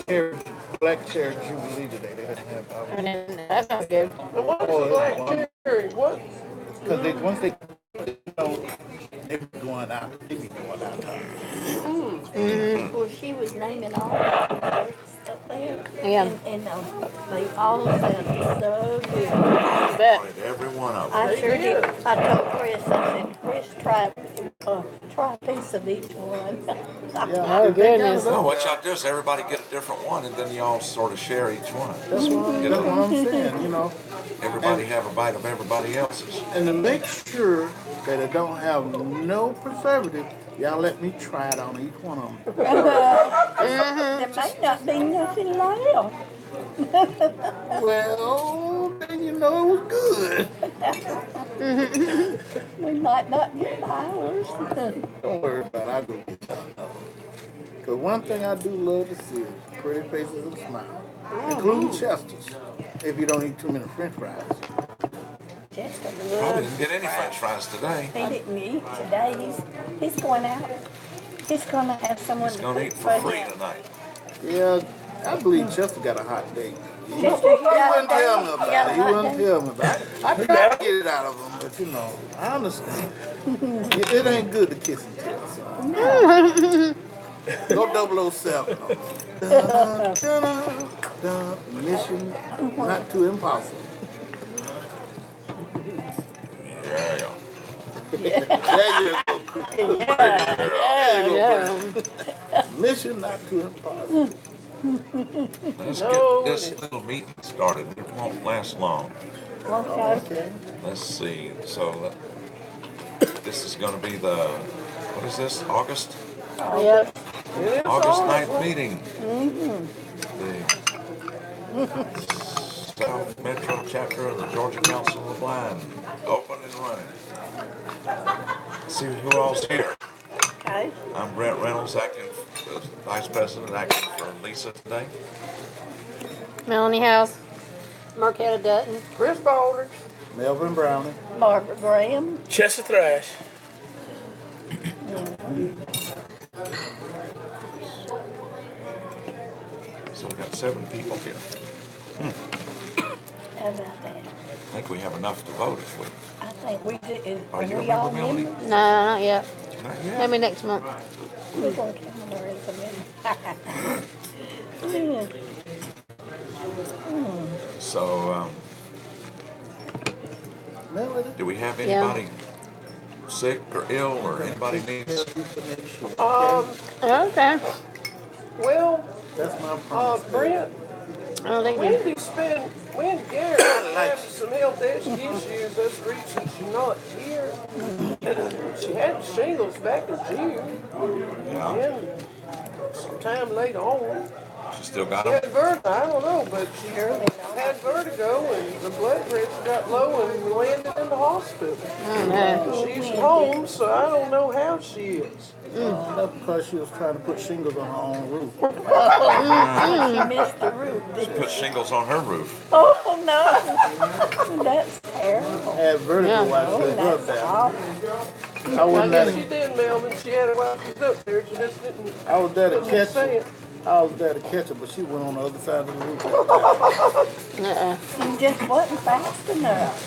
cherry, black cherry jubilee today. They didn't have And then that sounds good. And what's black cherry? What? because they once they they be going out. They be going out. Well, she was naming all the stuff there. Yeah. And they all sounded so good. I bet. Wanted every one of them. I sure did. I told Chris, I said, Chris, try a piece of each one. Oh, goodness. No, what y'all do is everybody get a different one, and then y'all sort of share each one. That's what I'm saying. You know, Everybody have a bite of everybody else's. and to make sure that it don't have no preservative, y'all let me try it on each one of them. There may not be nothing left. Well, then you know it was good. We might not get ours. Don't worry about it. I'll go get y'all another. Because one thing I do love to see is pretty faces and smiles, including Chester's, if you don't eat too many French fries. Just a Probably little. didn't get any French fries today. He didn't eat today. He's going out. He's going to have someone He's to gonna cook eat for for free him. tonight. Yeah, I believe Chester got a hot date. He Chester, wouldn't tell me you about got it. a He hot wouldn't date? tell me about it. I tried to get it out of him, but you know, I understand. It ain't good to kiss and tell. So. Go 007. Dun, dun, dun. Mission not too impossible. Yeah. There you go. Yeah. Mission not too impossible. Let's get this little meeting started. It won't last long. Okay. Let's see. So this is going to be the, what is this? August? Yep. August 9th meeting. The South Metro chapter of the Georgia Council of the Blind. Open and running. Let's see who all's here. Okay. I'm Brent Reynolds, acting Vice President, acting for Lisa today. Melanie House. Marquetta Dutton. Chris Baldridge. Melvin Browning. Barbara Graham. Chester Thrash. So we got 7 people here. How about that? I think we have enough to vote if we. I think we did. Oh, you We all remember Melanie? members? No, not yet. Not yet. Maybe next month. We're going to count her as a member. So, Melody. do we have anybody sick or ill or anybody needs? Okay. Well, That's my promise. Brent, I don't think when Gary had some health issues, that's the reason she's not here. She had shingles back in June, Yeah, and sometime later on, she still got she them. had vertigo. I don't know, but she had vertigo, and the blood pressure got low and landed in the hospital. She's home, so I don't know how she is. That's because she was trying to put shingles on her own roof. She missed the roof. Put shingles on her roof. Oh, no. That's terrible. Had vertigo while she was up That's there. awful. I wasn't I there guess she to, did, Melvin. She had it while she was up there. She just didn't. I was there to Wasn't catch saying. her. I was there to catch her, but she went on the other side of the roof. You just wasn't fast enough.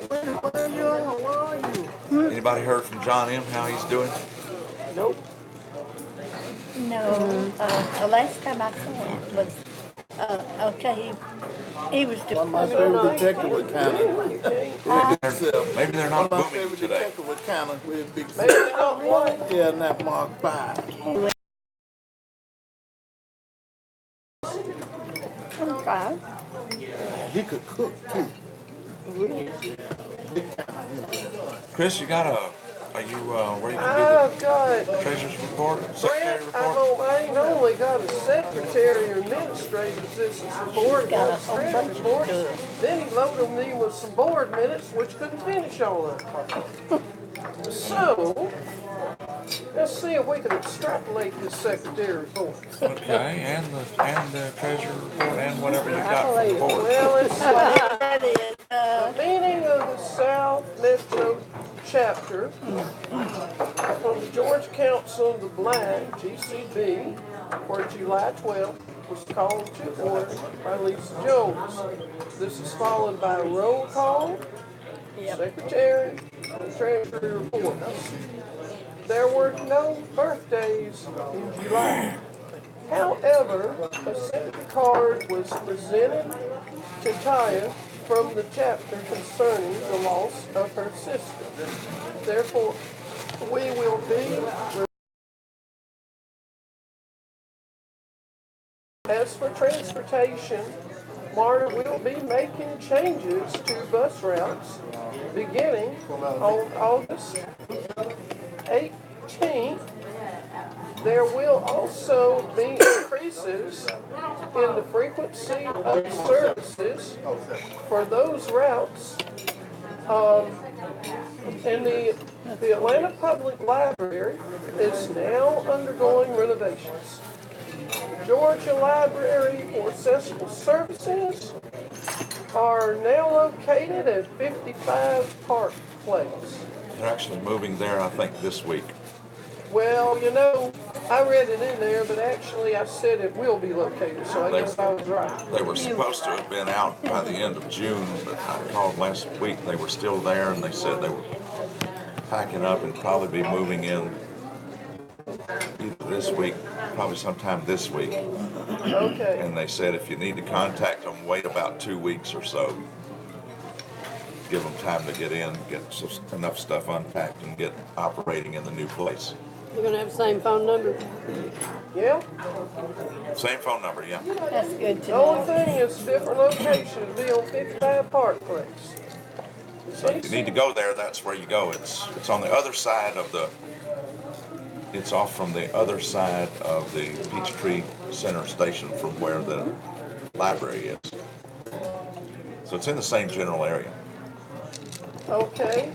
Where are you? Where are you? Anybody heard from John M. how he's doing? Nope. No, the last time I saw him was, okay, he was One of my favorite detectives was County. Maybe they're One not of my booming favorite today. detectives was County with big Maybe they don't want it. yeah, and that Mark 5. okay. He could cook too. Chris, you got are you, where you can I've do got. the treasurer's report, secretary Brent, report? I ain't only got a secretary or administrative assistant's report, got a treasurer's report. Then he loaded me with some board minutes, which couldn't finish all that. So, let's see if we can extrapolate this secretary report. Okay, and the treasurer report and whatever you got for the board. Well, let's see. That is, A meeting of the South Metro chapter from the Georgia Council of the Blind, GCB, for July 12th was called to order by Lisa Jones. This is followed by a roll call, secretary, and treasury report. There were no birthdays in July. However, a sympathy card was presented to Taya from the chapter concerning the loss of her sister. Therefore, we will be. As for transportation, MARTA will be making changes to bus routes beginning on August 18th. There will also be increases in the frequency of services for those routes. And the Atlanta Public Library is now undergoing renovations. Georgia Library for Accessible Services are now located at 55 Park Place. They're actually moving there, I think, this week. Well, you know, I read it in there, but actually I said it will be located, so I guess I was right. They were supposed to have been out by the end of June, but I called last week. They were still there, and they said they were packing up and probably be moving in either this week, probably sometime this week. Okay. And they said if you need to contact them, wait about 2 weeks or so. Give them time to get in, get enough stuff unpacked, and get operating in the new place. You're gonna have the same phone number. Yeah. Same phone number, yeah. That's good to The only know. thing is different locations be on 55 Park Place. So if you need to go there, that's where you go. It's on the other side of the. It's off from the other side of the Peachtree Center station from where the library is. So it's in the same general area. Okay.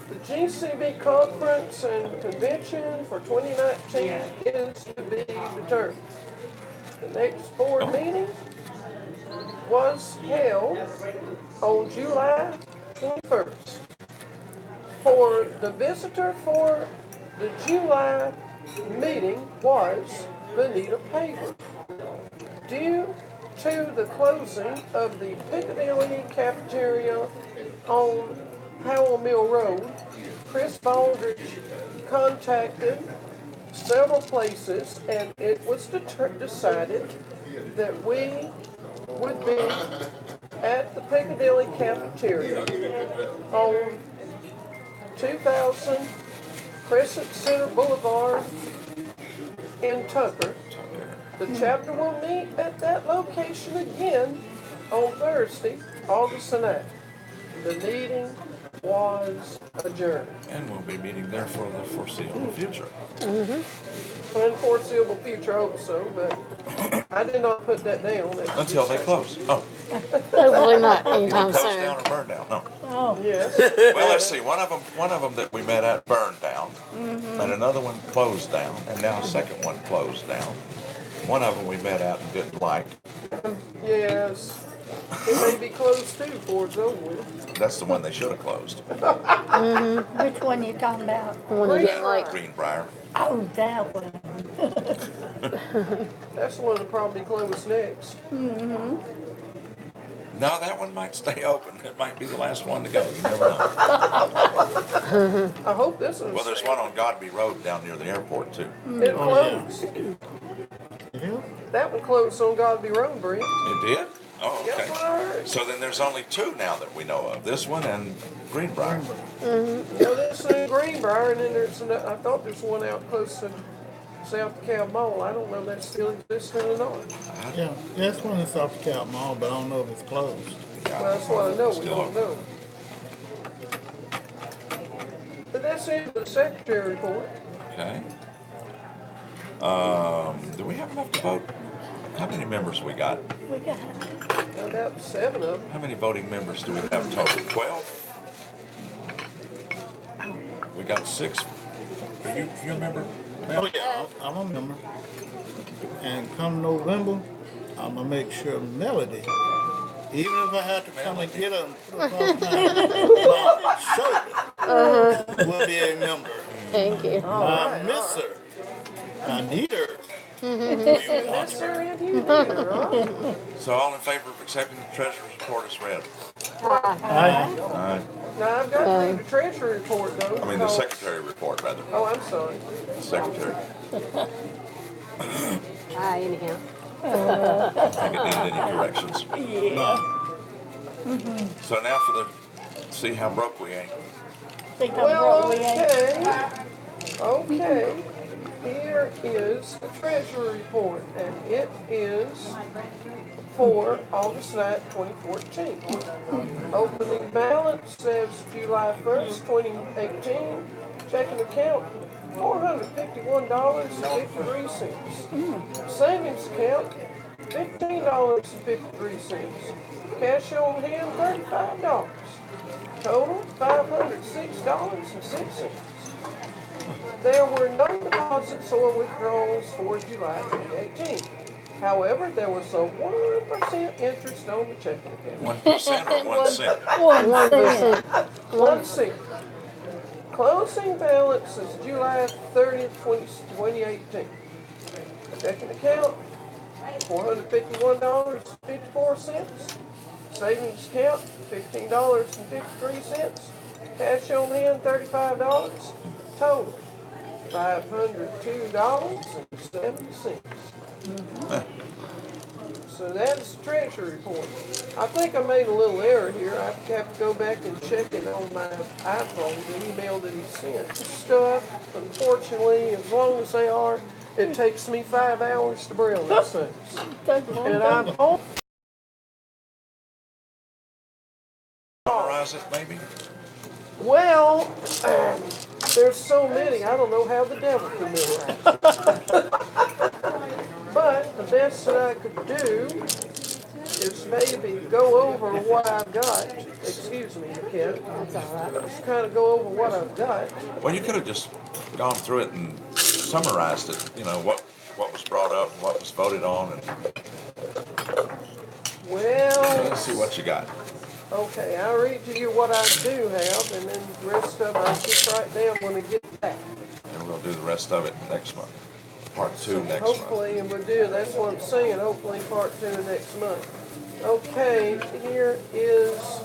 The GCB conference and convention for 2019 is to be determined. The next board meeting was held on July 21st. For the visitor for the July meeting was Benita Paver. Due to the closing of the Piccadilly cafeteria on Howell Mill Road, Chris Baldridge contacted several places, and it was decided that we would be at the Piccadilly cafeteria on 2000 Crescent Center Boulevard in Tucker. The chapter will meet at that location again on Thursday, August 9th. The meeting was adjourned. And we'll be meeting there for the foreseeable future. Unforeseeable future also, but I did not put that down. Until they close. Oh, Hopefully not anytime close soon. down or burn down. No. Oh, Yes. Well, let's see. One of them that we met at burned down, and another one closed down, and now a second one closed down. One of them we met at and didn't like. Yes. It may be closed too before it's over with. That's the one they should have closed. which one you talking about? The one you didn't like. Greenbrier. Oh, that one. That's the one that probably closed next. No, that one might stay open. It might be the last one to go. You never know. I hope this is. Well, there's one on Godby Road down near the airport too. It closed. Yeah. That one closed on Godby Road, Brent. It did? Oh, That's what I okay. heard. So then there's only two now that we know of. This one and Greenbrier. Well, this in Greenbrier, and then there's another, I thought there's one out close to South DeKalb Mall. I don't know if that still exists or not. Yeah, that's one in South DeKalb Mall, but I don't know if it's closed. Yeah, Well, that's what I know. We Still don't open. know. But that's it for the secretary report. Okay. Do we have enough to vote? How many members we got? We got About 7 of them. How many voting members do we have total? 12? We got 6. You remember? Oh, yeah, I'm a member. And come November, I'm gonna make sure Melody, even if I have to come and get her and put her across my shoulder, will be a member. Thank you. I miss her. I need her. This area here, right? So all in favor of accepting the treasurer's report as read? Aye. Aye. Now, I've got to read the treasury report, though. I mean, the because- secretary report, rather. Oh, I'm sorry. The secretary. Aye, anyhow. I think it needed any corrections. So now for the, see how broke we ain't. Think I'm Well, broke, we ain't. okay. Here is the treasury report, and it is for August 9th, 2014. Opening balance says July 1st, 2018. Checking account, $451.53. Savings account, $15.53. Cash on hand, $35. Total, $506.06. There were no deposits or withdrawals for July 2018. However, there was a 1% interest on the checking account. 1% or 1 cent? 1%. 1 cent. Closing balance is July 30th, 2018. Checking account, $451.54. Savings account, $15.53. Cash on hand, $35. Total, $502.70. So that's the treasury report. I think I made a little error here. I have to go back and check it on my iPhone, the email that he sent. Stuff, unfortunately, as long as they are, it takes me 5 hours to braille these things. And I'm home. Summarize it, maybe? Well, there's so many, I don't know how the devil can memorize. But the best that I could do is maybe go over what I've got. Excuse me, Ken. That's all right. Just kind of go over what I've got. Well, you could have just gone through it and summarized it, you know, what was brought up, what was voted on, and Well, let's see what you got. okay, I'll read to you what I do have, and then the rest of it I'll just write down when I get back. And we'll do the rest of it next month. Part 2 next month. Hopefully, and we'll do, that's what I'm saying, hopefully part 2 next month. Okay, here is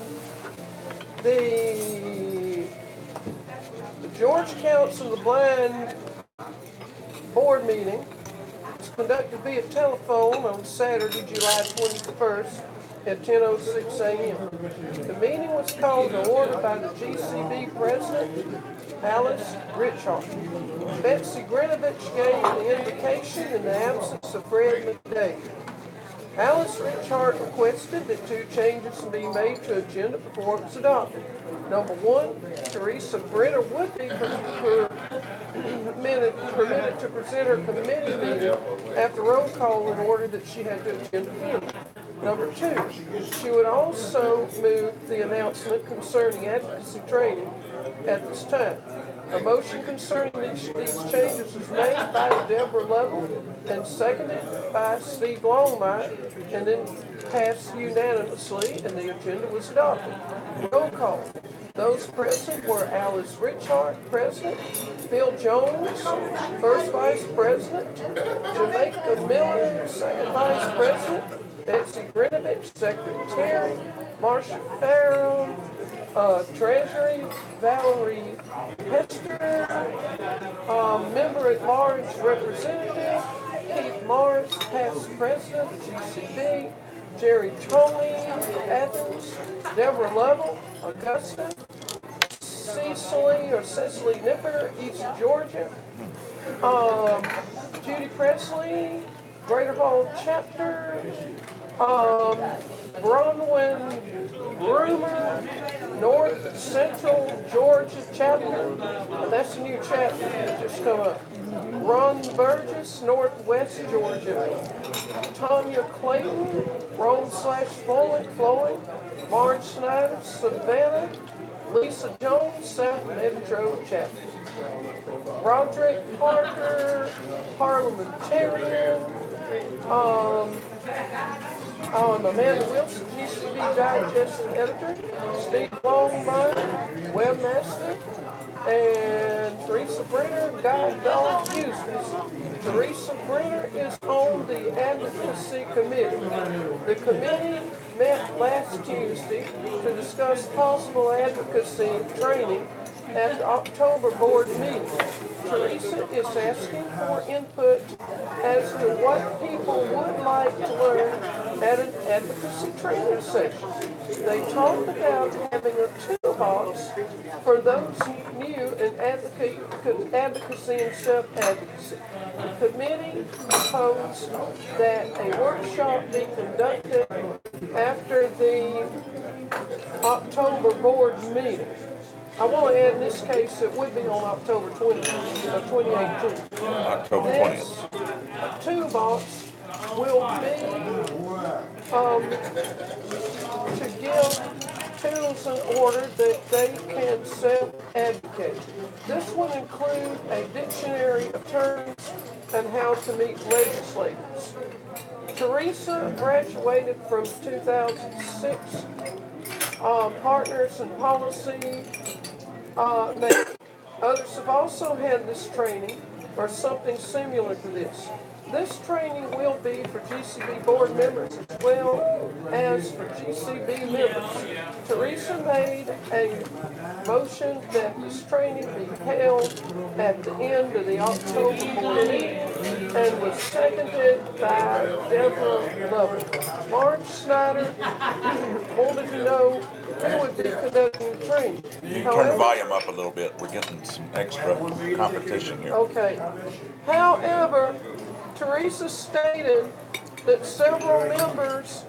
the Georgia Council of the Blind board meeting. It's conducted via telephone on Saturday, July 21st at 10:06 a.m. The meeting was called to order by the GCB president, Alice Richard. Betsy Grinovich gave the invocation in the absence of Fred McDade. Alice Richard requested that 2 changes be made to agenda before it was adopted. Number 1, Teresa Brenner would be permitted to present her committee meeting after roll call in order that she had to attend the meeting. Number 2, she would also move the announcement concerning advocacy training at this time. A motion concerning these changes was made by Deborah Lovell and seconded by Steve Longmire, and then passed unanimously, and the agenda was adopted. Roll call. Those present were Alice Richard, President, Phil Jones, First Vice President, Jamaica Miller, Second Vice President, Betsy Grinovich, Secretary, Marcia Farrell, Treasury, Valerie Hester, Member at Large Representative, Keith Morris, past President, GCB, Jerry Toley, Athens, Deborah Lovell, Augusta, Cecily Nipper, East Georgia, Judy Presley, Greater Hall Chapter, Bronwyn Broomer, North Central Georgia Chapter, that's a new chapter that just come up. Ron Burgess, Northwest Georgia. Tanya Clayton, Rome/Floyd, Marge Snyder, Savannah. Lisa Jones, South Metro Chapter. Roderick Parker, Parliamentarian. Amanda Wilson, GCB Digest Editor. Steve Longmire, Webmaster. And Teresa Brenner, Guide Dog Users. Teresa Brenner is on the advocacy committee. The committee met last Tuesday to discuss possible advocacy training at the October board meeting. Teresa is asking for input as to what people would like to learn at an advocacy training session. They talked about having a toolbox for those new in advocacy and self-advocacy. The committee proposed that a workshop be conducted after the October board meeting. I want to add in this case, it would be on October 2018. October 20th. This toolbox will be to give tools in order that they can self-advocate. This will include a dictionary of terms and how to meet legislators. Teresa graduated from 2006 Partners in Policy. Others have also had this training or something similar to this. This training will be for GCB board members as well as for GCB members. Teresa made a motion that this training be held at the end of the October board meeting and was seconded by Deborah Lovell. Marge Snyder wanted to know who would be conducting the training. You can turn the volume up a little bit. We're getting some extra competition here. Okay. However, Teresa stated that several members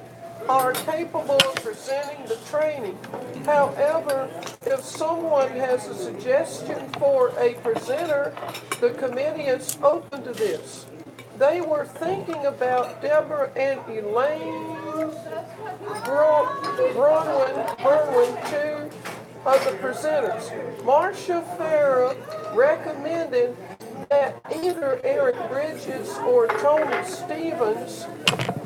are capable of presenting the training. However, if someone has a suggestion for a presenter, the committee is open to this. They were thinking about Deborah and Elaine Bronwyn, two of the presenters. Marcia Farah recommended that either Eric Bridges or Tony Stevens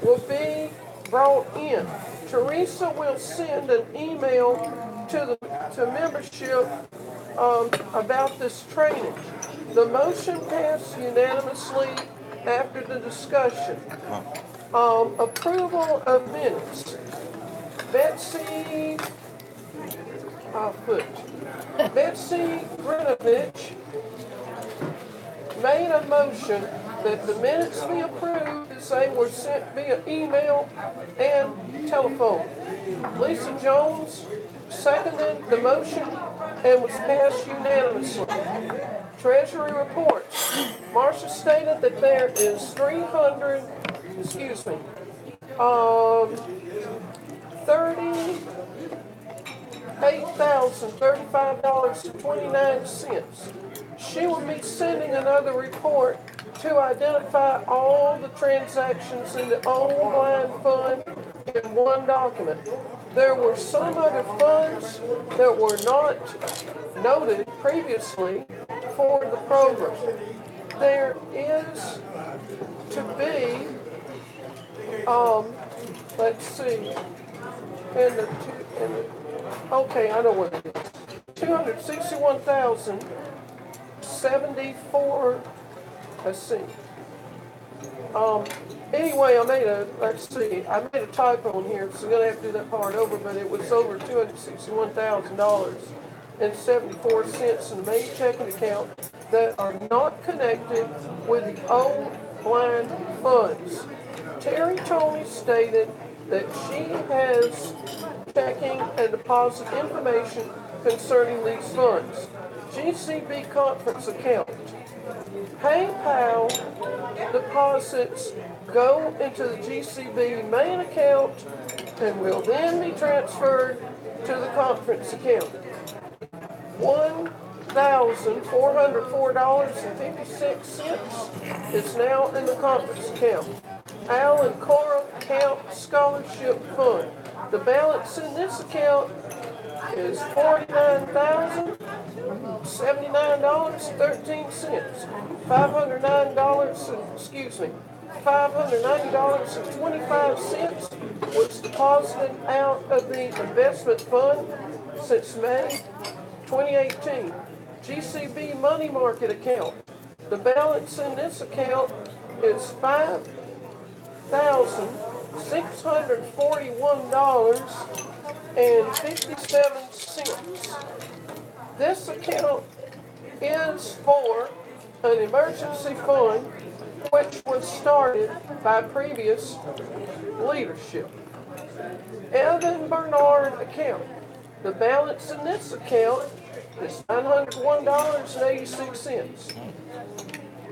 will be brought in. Teresa will send an email to membership about this training. The motion passed unanimously after the discussion. Approval of minutes. Betsy Grinovich made a motion that the minutes be approved as they were sent via email and telephone. Lisa Jones seconded the motion and was passed unanimously. Treasury reports. Marcia stated that there is $38,035.29. She will be sending another report to identify all the transactions in the old line fund in one document. There were some other funds that were not noted previously for the program. There is to be, let's see, okay, I know what it is. 261,074. Let's see. Anyway, I made a typo in here, so I'm gonna have to do that part over, but it was over $261,000.74 in the main checking account that are not connected with the old blind funds. Terry Tony stated that she has checking and deposit information concerning these funds. GCB conference account. PayPal deposits go into the GCB main account and will then be transferred to the conference account. $1,404.56 is now in the conference account. Al and Cora Count Scholarship Fund. The balance in this account is $49,079.13. $590.25 was deposited out of the investment fund since May 2018. GCB money market account. The balance in this account is $5,641.57. This account is for an emergency fund which was started by previous leadership. Evan Bernard account. The balance in this account is $901.86.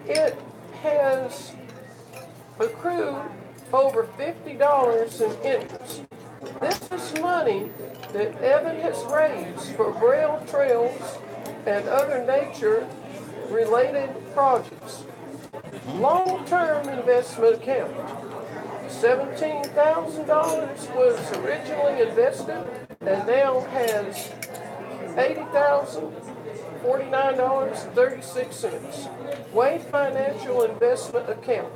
It has accrued over $50 in interest. This is money that Evan has raised for Braille trails and other nature-related projects. Long-term investment account. $17,000 was originally invested and now has $80,049.36. Wade Financial Investment Account.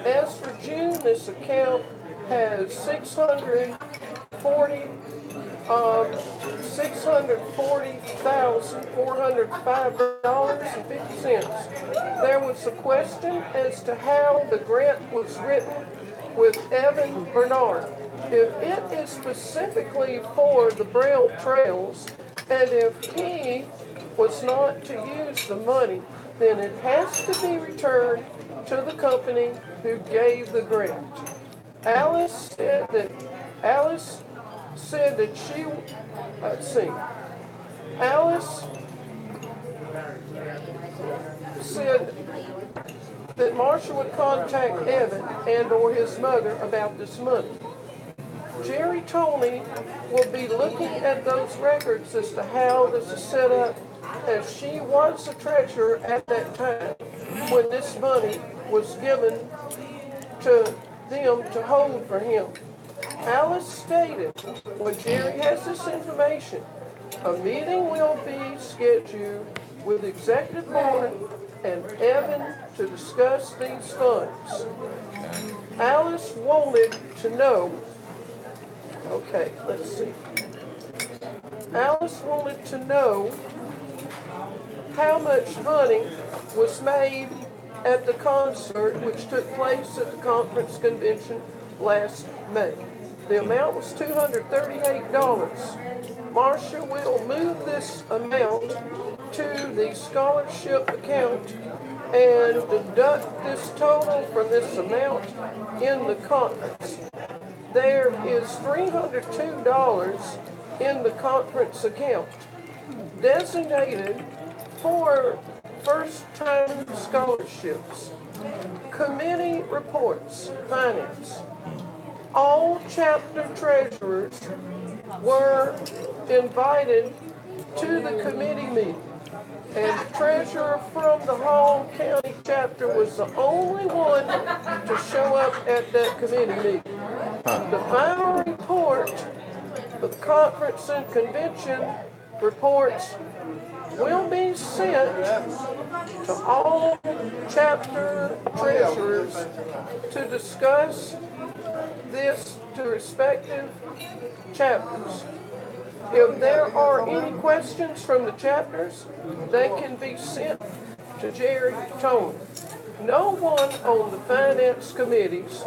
As for June, this account has $640,405.50. There was a question as to how the grant was written with Evan Bernard. If it is specifically for the Braille trails, and if he was not to use the money, then it has to be returned to the company who gave the grant. Alice said that she, Alice said that Marcia would contact Evan and or his mother about this money. Jerry Toney will be looking at those records as to how this is set up, as she was the treasurer at that time when this money was given to them to hold for him. Alice stated, when Jerry has this information, a meeting will be scheduled with the executive board and Evan to discuss these funds. Alice wanted to know, okay, let's see. Alice wanted to know how much money was made at the concert which took place at the conference convention last May. The amount was $238. Marcia will move this amount to the scholarship account and deduct this total from this amount in the conference. There is $302 in the conference account designated for first-time scholarships. Committee reports, finance. All chapter treasurers were invited to the committee meeting, and the treasurer from the Hall County chapter was the only one to show up at that committee meeting. The final report of the conference and convention reports will be sent to all chapter treasurers to discuss this to respective chapters. If there are any questions from the chapters, they can be sent to Jerry Toney. No one on the finance committees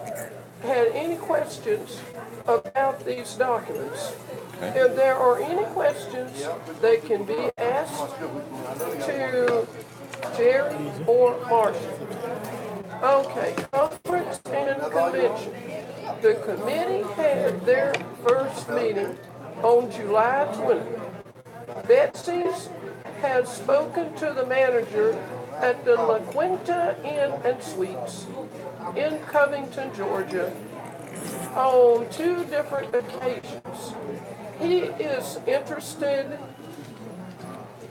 had any questions about these documents. If there are any questions, they can be asked to Jerry or Marcia. Okay, conference and convention. The committee had their first meeting on July 20th. Betsy's has spoken to the manager at the La Quinta Inn and Suites in Covington, Georgia, on 2 different occasions. He is interested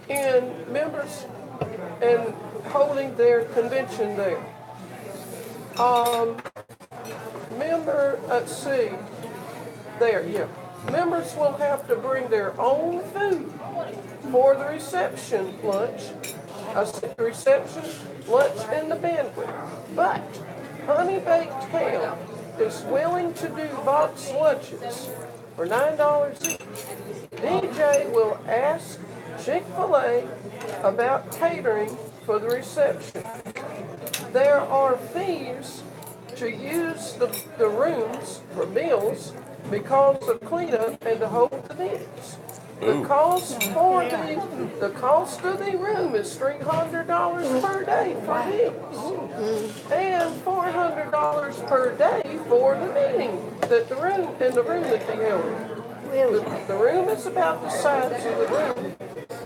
in members and holding their convention there. Members will have to bring their own food for the reception, lunch, and the banquet. But Honey Baked Ham is willing to do box lunches for $9 each. DJ will ask Chick-fil-A about catering for the reception. there are fees to use the rooms for meals because of cleanup and to hold the meetings. The cost of the room is $300 per day for meals, and $400 per day for the meeting that the room that they held. The room is about the size of the room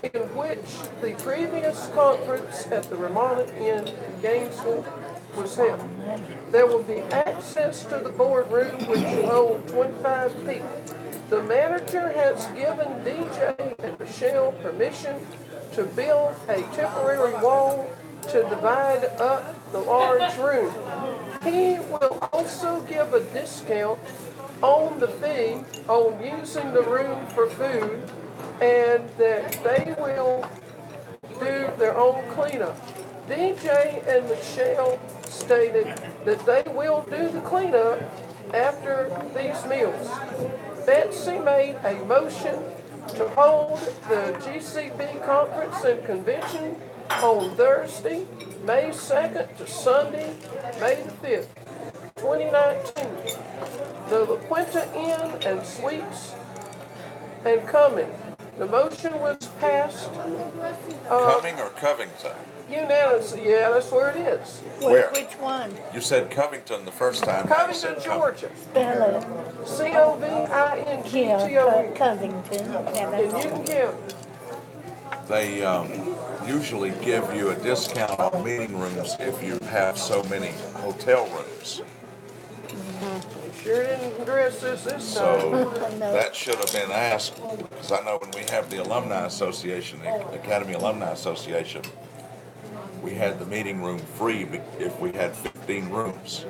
in which the previous conference at the Ramona Inn in Gainesville was held. There will be access to the boardroom, which will hold 25 people. The manager has given DJ and Michelle permission to build a temporary wall to divide up the large room. He will also give a discount on the fee on using the room for food, and that they will do their own cleanup. DJ and Michelle stated that they will do the cleanup after these meals. Betsy made a motion to hold the GCB conference and convention on Thursday, May 2nd to Sunday, May the 5th, 2019. The La Quinta Inn and Suites and Cumming. The motion was passed Cumming or Covington? unanimously. Yeah, that's where it is. Where? Which one? You said Covington the first time. Now you said Covington, Georgia. Spell it. Covington. Covington. Yeah, In that's Newton County. They usually give you a discount on meeting rooms if you have so many hotel rooms. Sure didn't address this time. So that should have been asked, because I know when we have the Alumni Association, the Academy Alumni Association, we had the meeting room free if we had 15 rooms.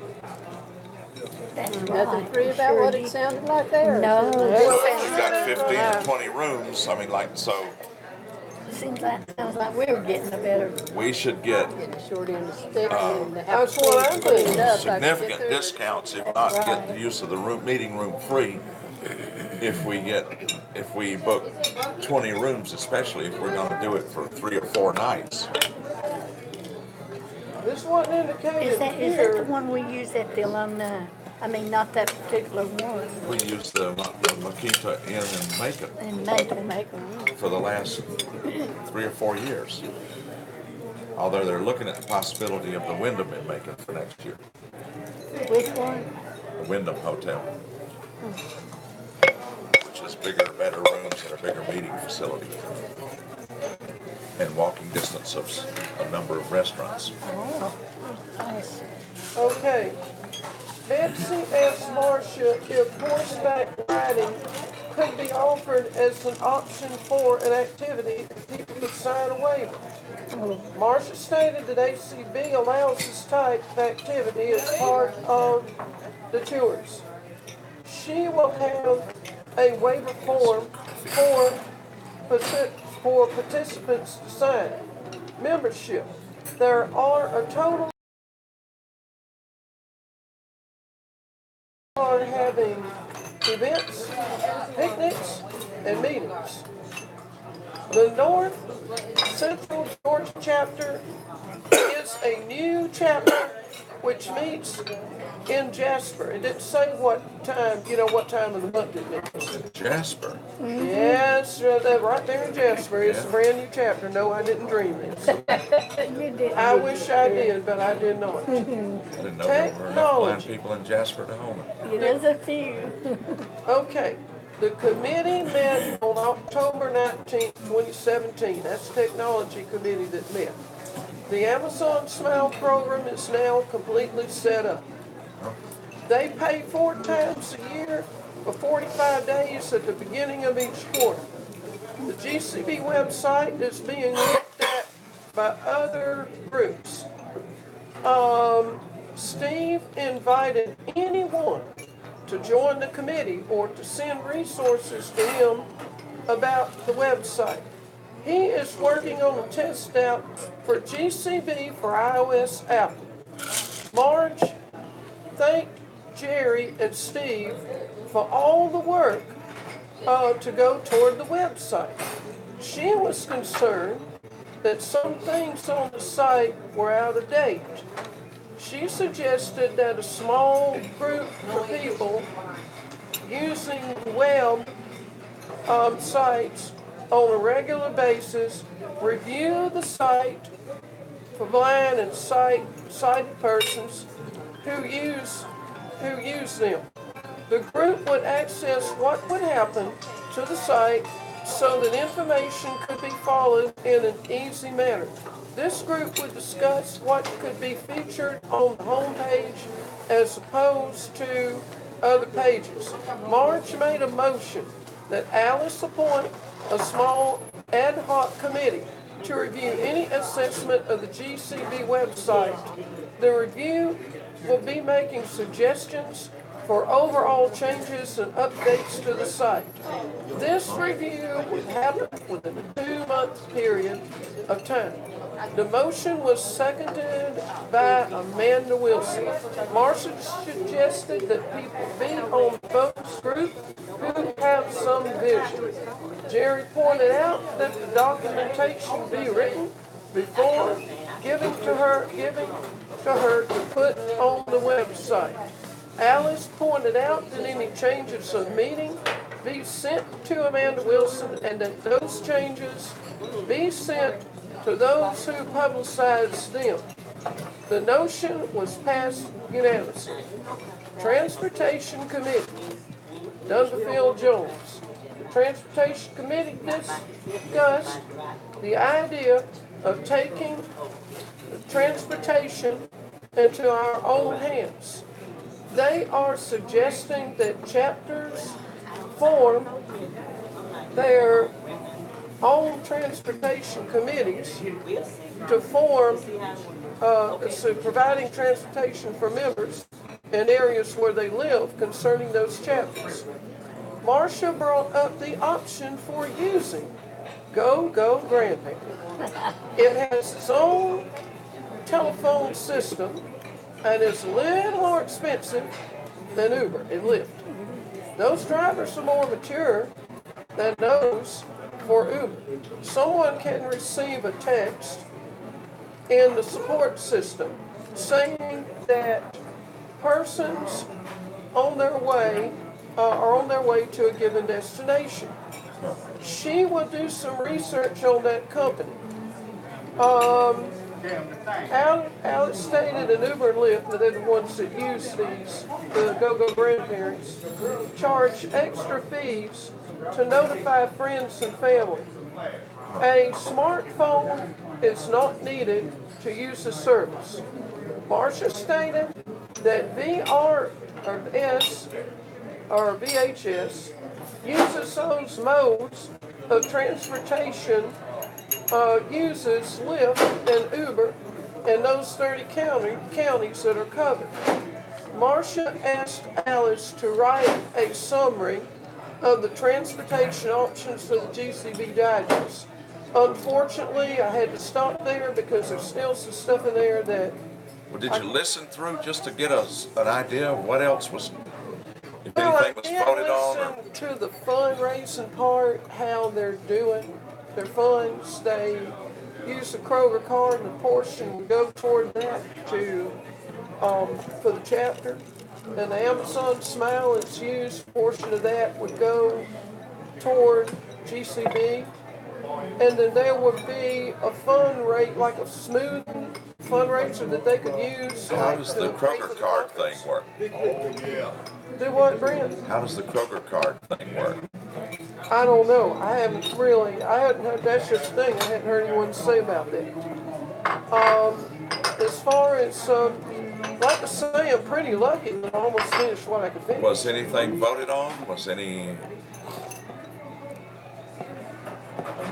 Nothing free about what it sounded like there. No. If you've got 15 or 20 rooms, I mean, like, so Sounds like we're getting a better. we should get Getting the short end of the stick and to have That's what I'm to clean it thinking. up. I can get significant there. discounts, if not get the use of the meeting room free, if we book 20 rooms, especially if we're gonna do it for 3 or 4 nights. This wasn't indicated Is that the here. one we use at the alumni? I mean, not that particular one. We used the Makita Inn in Macon And make them. for the last 3 or 4 years. Although they're looking at the possibility of the Wyndham in Macon for next year, Which one? the Wyndham Hotel, which is bigger, better rooms and a bigger meeting facility, and walking distance of a number of restaurants. Oh, nice. Okay. Betsy asked Marcia if horseback riding could be offered as an option for an activity if people could sign a waiver. Marcia stated that ACB allows this type of activity as part of the tours. She will have a waiver form for participants to sign. Membership. There are a total are having events, picnics, and meetings. The North Central Georgia chapter is a new chapter which meets in Jasper. It didn't say what time, what time of the month it meets. Jasper. Yes, right there in Jasper. It's a brand new chapter. No, I didn't dream this. You did. I wish I did, but I did not. I didn't know there were enough blind people in Jasper to hold it. There's a few. Okay, the committee met on October 19th, 2017. That's the technology committee that met. The Amazon Smile program is now completely set up. They pay 4 times a year for 45 days at the beginning of each quarter. The GCB website is being looked at by other groups. Steve invited anyone to join the committee or to send resources to him about the website. He is working on a test out for GCB for iOS Apple. Marge thanked Jerry and Steve for all the work to go toward the website. She was concerned that some things on the site were out of date. She suggested that a small group of people using web sites on a regular basis review the site for blind and sighted persons who use them. The group would access what would happen to the site so that information could be followed in an easy manner. This group would discuss what could be featured on the homepage as opposed to other pages. March made a motion that Alice appoint a small ad hoc committee to review any assessment of the GCB website. The review will be making suggestions for overall changes and updates to the site. This review would happen within a 2-month period of time. The motion was seconded by Amanda Wilson. Marcia suggested that people be on the focus group who have some vision. Jerry pointed out that the documentation be written before giving to her to put on the website. Alice pointed out that any changes of meeting be sent to Amanda Wilson and that those changes be sent to those who publicize them. The notion was passed unanimously. Transportation Committee, Dunderfield Jones. The Transportation Committee discussed the idea of taking transportation into our own hands. They are suggesting that chapters form their own transportation committees to form, so providing transportation for members in areas where they live concerning those chapters. Marcia brought up the option for using Go Grandparent. It has its own telephone system and it's a little more expensive than Uber and Lyft. Those drivers are more mature than those for Uber. Someone can receive a text in the support system saying that persons on their way are on their way to a given destination. She will do some research on that company. Alex stated that Uber and Lyft, that they're the ones that use these, the Go Grandparents, charge extra fees to notify friends and family. A smartphone is not needed to use the service. Marcia stated that VHS uses those modes of transportation, uses Lyft and Uber in those 30 counties that are covered. Marcia asked Alice to write a summary of the transportation options for the GCB Digest. Unfortunately, I had to stop there because there's still some stuff in there that... Well, did you listen through just to get us an idea of what else was, if anything was voted on? I listened to the fundraising part, how they're doing their funds. They use the Kroger card and a portion would go toward that to, for the chapter. And the Amazon Smile is used, a portion of that would go toward GCB. And then there would be a like a smooth fundraiser that they could use. How does the Kroger card thing work? Do what, Brent? How does the Kroger card thing work? I don't know. I hadn't heard, that's just the thing. I hadn't heard anyone say about that. As far as, like I say, I'm pretty lucky that I almost finished what I could finish. Was anything voted on? Was any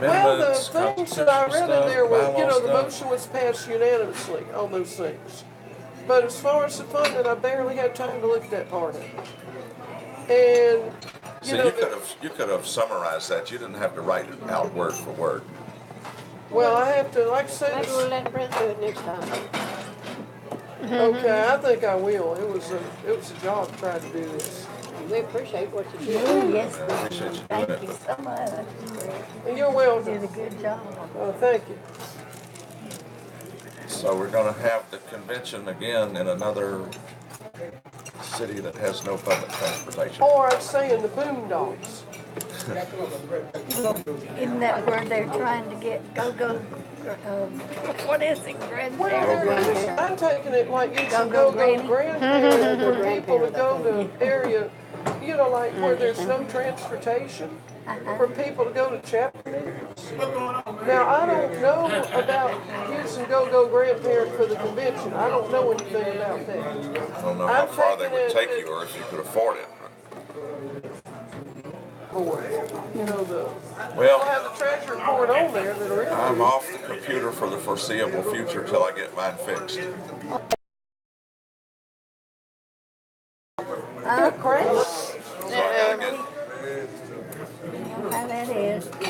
Well, the amendments, things that I read in there were, bylaw the stuff? motion was passed unanimously on those things. But as far as the funding, I barely had time to look at that part of it. And, So you could have summarized that. You didn't have to write it out word for word. well, I have to, like I said, Maybe we'll let Brent do it next time. okay, I think I will. It was a job trying to do this. We appreciate what you do. Oh, yes, Appreciate you doing thank it. you so much. And you're You welcome. did a good job. Thank you. So we're gonna have the convention again in another city that has no public transportation. Or I'm saying the Boondocks. Isn't that where they're trying to get what is it, Well, grandparents? I'm taking it like it's a Go-go go-go granny. grandparent for people to go to area, you know, like where there's no transportation, for people to go to chapel meetings. Now, I don't know about using go-go grandparent for the convention. I don't know anything about that. I don't know how far they would take you or if you could afford it. Or, you know, we'll Well, have the treasure report on there that'll really. I'm off the computer for the foreseeable future till I get mine fixed. Crazy. So I gotta How that is. get,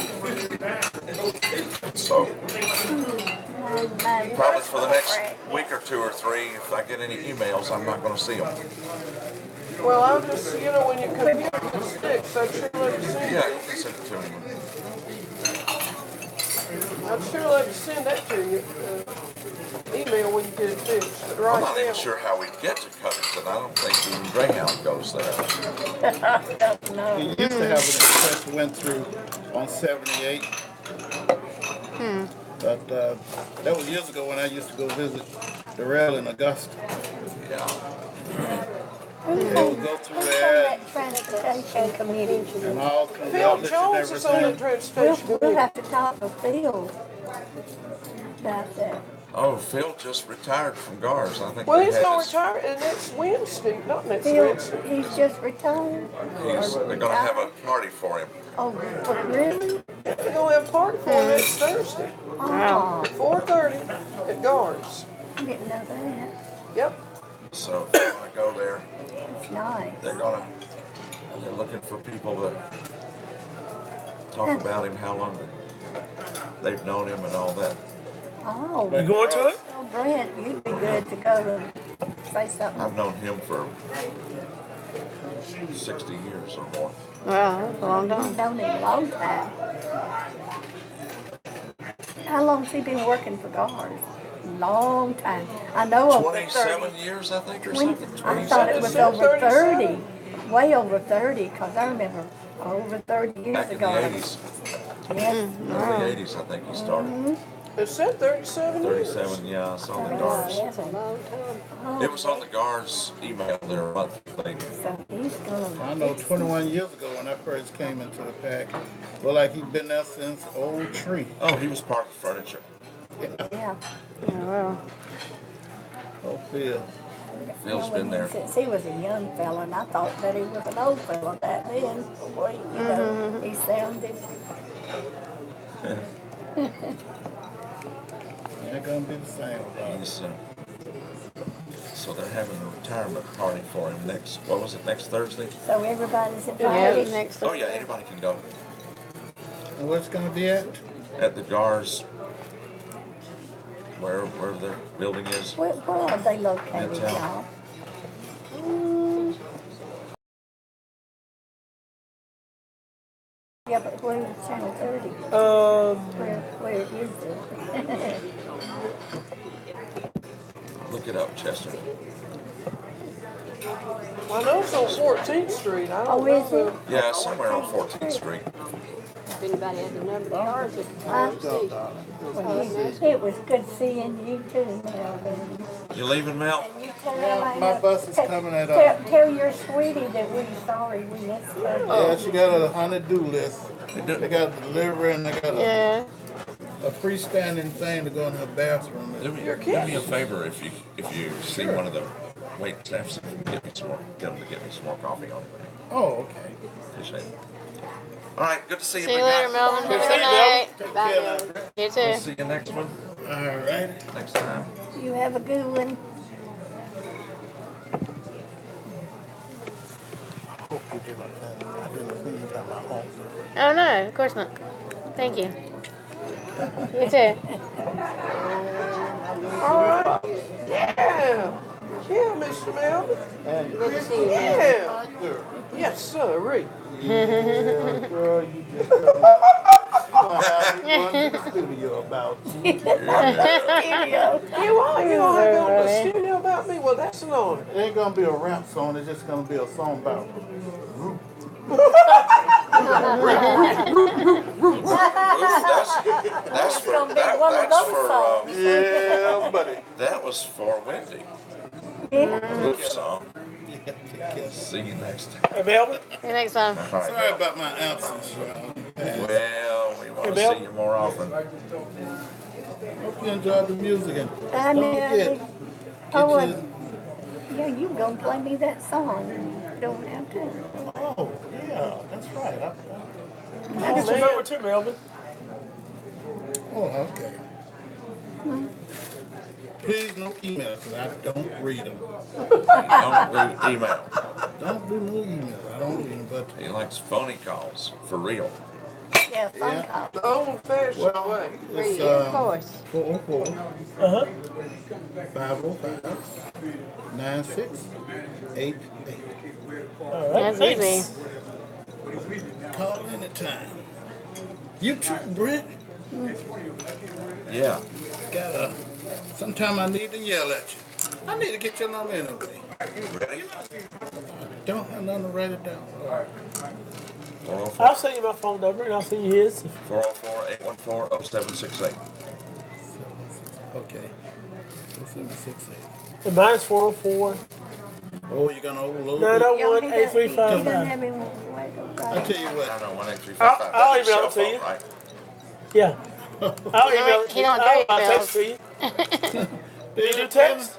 so probably for the next week or two or three, if I get any emails, I'm not gonna see them. Well, I'll just, you know, when your computer gets fixed, I'd sure like to send Yeah, it. you can send it to me. I'd sure like to send that to you. Email when you get it fixed. But I'm right not even now, sure how we get to Covington. I don't think even Greyhound goes there. He used to have an express that went through on 78. But that was years ago when I used to go visit Darrell in Augusta. Yeah. They would go through Who's on there that transportation committee? and all kinds of Phil outlets and Jones is on that everything. transportation We'll committee. have to talk to Phil about that. Oh, Phil just retired from GARS. I think Well, they he's had gonna his- retire next Wednesday, not next Phil, Wednesday. he's just retired. They're gonna have a party for him. Oh, really? They're gonna have a party for him next Thursday, Oh, 4:30 at Guards. I didn't know that. Yep. So if I go there, It's nice. they're looking for people to talk about him, how long they've known him and all that. Oh, You going to it? well, Brent, you'd be good to go to say something. I've known him for 60 years or more. Wow, that's a long You've time. known him a long time. How long's he been working for GARS? Long time. I know over 27 30. years, I think, or 20 something. I thought it was 27. over 30. 37. Way over 30, because I remember over 30 years Back in the ago. 80s, Yes. early 80s, I think he started. It said 37 years. 37, yeah, I saw the GARS. Yes. It was on the GARS email there a month later. So he's gonna. I know 21 years ago when I first came into the pack, looked like he'd been there since Old Tree. Oh, he was part of the furniture. Yeah. Oh, wow. Oh, Phil. Phil's been there. Since he was a young fella, and I thought that he was an old fella back then. Boy, you know, he sounded. Ain't gonna be the same about it. He's, so they're having a retirement party for him next, what was it, next Thursday? So everybody's Yeah, invited. next. Oh, yeah, anybody can go. And what's gonna be at? At the GARS, where the building is. Where are they located, Midtown. y'all? Yeah, but where's Channel 30? Where is it? Look it up, Chester. I know it's on 14th Street. I don't Oh, know. is it? Yeah, somewhere on 14th Street. If anybody had the number of cars, it's Huh? see. It was good seeing you too, Melvin. You leaving, Mel? And you tell Yeah, my bus is coming at Tell your sweetie that we're sorry we missed her. Yeah, she got a honey-do list. They do- They got a delivery and they got Yeah. a freestanding thing to go in her bathroom. Do me a favor if you see one of the wait staffs, get them to get me some more coffee on it. Oh, okay. Appreciate it. All right, good to see you. See you big later, guy. Melvin. Have a good night. Bye. You We'll too. see you next one, All right. next time. You have a good one. Hope you did like that. I didn't see you got my home. Oh no, of course not. Thank you. You too. All right. Yeah. Yeah, Mr. Melvin. Good to see you. Man. Yeah. Yes, sir. Girl, you just gonna have me going to the studio about you. You want to go to the studio about me? Well, that's annoying. It ain't gonna be a rap song, it's just gonna be a song about That's for, gonna be one of that's those for, songs. yeah, buddy. that was for Wendy. Yeah. Roof song. See you next time. Hey, Melvin. See you next time. All right. Sorry about my absence, y'all. Well, we want to Bill. see you more often. Hope you enjoyed the music and I don't forget, know. Oh, get your, yeah, you gonna play me that song. You don't have to. oh, yeah, that's right. I get your number too, Melvin. Oh, okay. Please no email, because I don't read them. Don't read email. Don't do no email. I don't read them, but He likes phony calls, for real. Yeah, phone Yeah. call. The old-fashioned well, way. it's Of course. 404 Uh-huh. 505 9688. All right. That's Thanks. easy. Call anytime. You too, Brent. Yeah. Sometime I need to yell at you. I need to get your number anyway. Ready? Don't have nothing to write it down. 404 I'll send you my phone number and I'll send you his. 404-814-0768. Okay. 768. And mine's 404 Oh, you're gonna overload it? 901 He doesn't 8355. have me wait, I tell you what. 901-8355. I'll That's your email it to cell you. phone, right? Yeah. I'll email it to He you. don't do I'll emails. text it to you. Do you do text?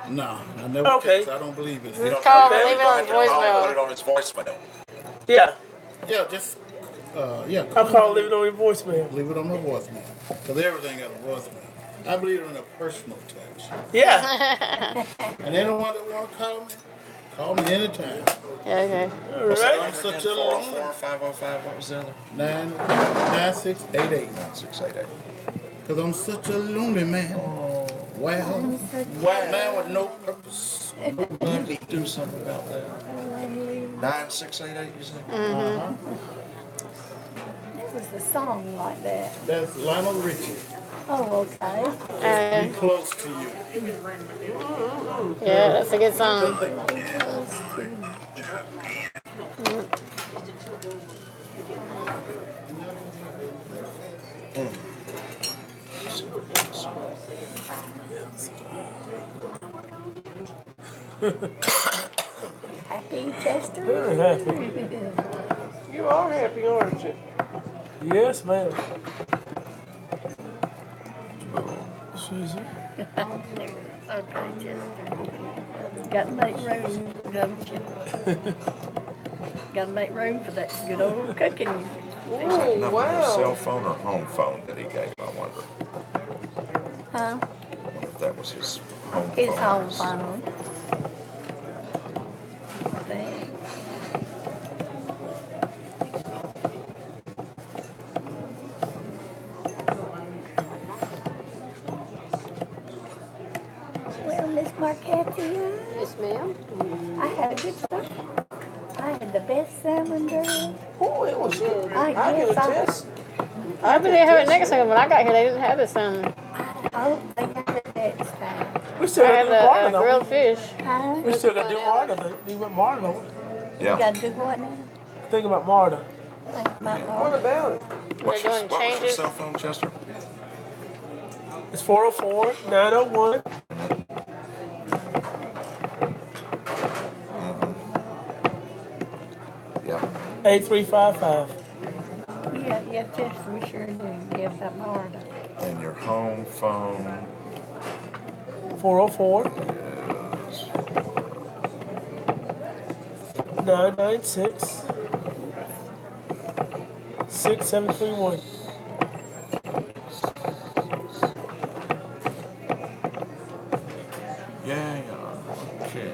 No, I never Okay. text. I don't believe it. You don't Call, know, leave it on Put voicemail. it on his voicemail. Yeah. Yeah, just, yeah. I'll call, leave it on your voicemail. Leave it on my voicemail. Because everything got a voicemail. I believe in a personal touch. Yeah. And anyone that want to call me anytime. Yeah, okay. All right. I'm such a long 404-505, what was the other? 9688. 9688. Because I'm such a lonely man. Wow. Man with no purpose. Do something about that. 9688, you say? This is the song like that. That's Lionel Richie. Oh, okay. Be close to you. Yeah, that's a good song. Happy Chester? Very happy. You are happy, aren't you? Yes, ma'am. Susan. Okay, Chester. Got to make room, don't you? Got to make room for that good old cooking. Oh, Number of cell wow. phone or home phone that he gave, I wonder. Huh? I wonder if that was his home phone. His home phone. Thing. Well, Miss Marquette, Yes, ma'am. I had a good time. I had the best salmon, girl. Oh, it was good. I I can guess I- attest. Maybe they have it next time. When I got here, they didn't have this salmon. I hope they have it next time. We still I got had to do the Martin on grilled it. fish. Huh? We still got to do Martin. Do what Martin on it. You Yeah. gotta do what now? Think about Marta. Think about What more. about it? What's your, doing what was your changes? cell phone, Chester? It's 404 901 Yeah. 8355. Yeah, Chester, we sure do. Give that Marta. And your home phone 404 is 996 6731. yeah. Okay.